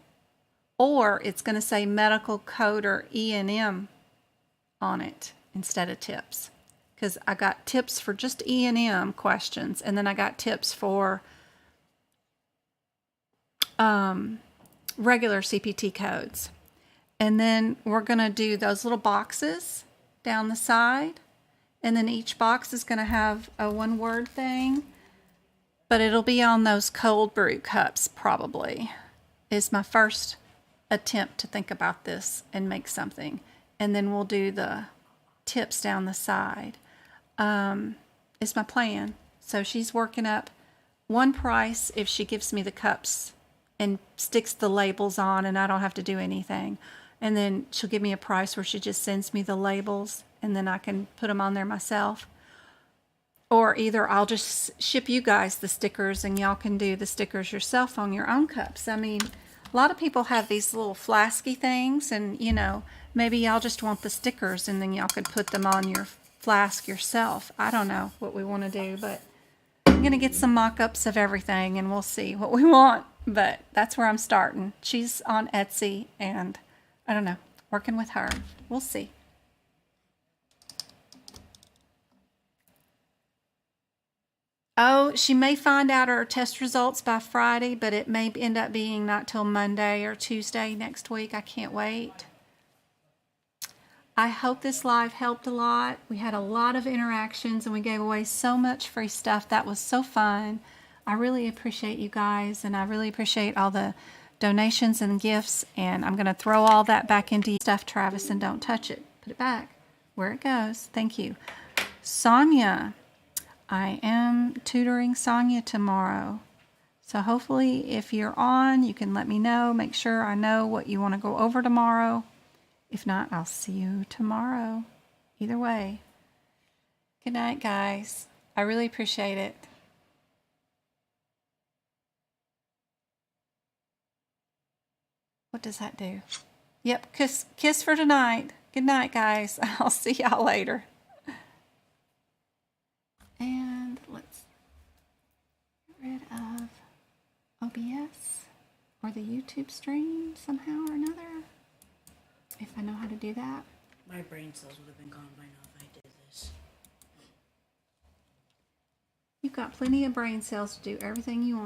or it's going to say medical coder E&M on it instead of tips. Because I got tips for just E&M questions, and then I got tips for regular CPT codes. And then we're going to do those little boxes down the side, and then each box is going to have a 1-word thing, but it'll be on those cold brew cups probably. Is my first attempt to think about this and make something, and then we'll do the tips down the side. Is my plan. So she's working up one price if she gives me the cups and sticks the labels on, and I don't have to do anything. And then she'll give me a price where she just sends me the labels, and then I can put them on there myself. Or either I'll just ship you guys the stickers and y'all can do the stickers yourself on your own cups. I mean, a lot of people have these little flasky things, and you know, maybe y'all just want the stickers and then y'all could put them on your flask yourself. I don't know what we want to do, but I'm going to get some mock-ups of everything and we'll see what we want. But that's where I'm starting. She's on Etsy and I don't know, working with her. We'll see. Oh, she may find out her test results by Friday, but it may end up being not till Monday or Tuesday next week. I can't wait. I hope this live helped a lot. We had a lot of interactions and we gave away so much free stuff. That was so fun. I really appreciate you guys, and I really appreciate all the donations and gifts, and I'm going to throw all that back into your stuff, Travis, and don't touch it. Put it back where it goes. Thank you. Sonia. I am tutoring Sonia tomorrow. So hopefully if you're on, you can let me know. Make sure I know what you want to go over tomorrow. If not, I'll see you tomorrow. Either way. Good night, guys. I really appreciate it. What does that do? Yep, kiss for tonight. Good night, guys. I'll see y'all later. And let's get rid of OBS or the YouTube stream somehow or another. If I know how to do that. My brain cells would have been gone by now if I did this. You've got plenty of brain cells to do everything you want.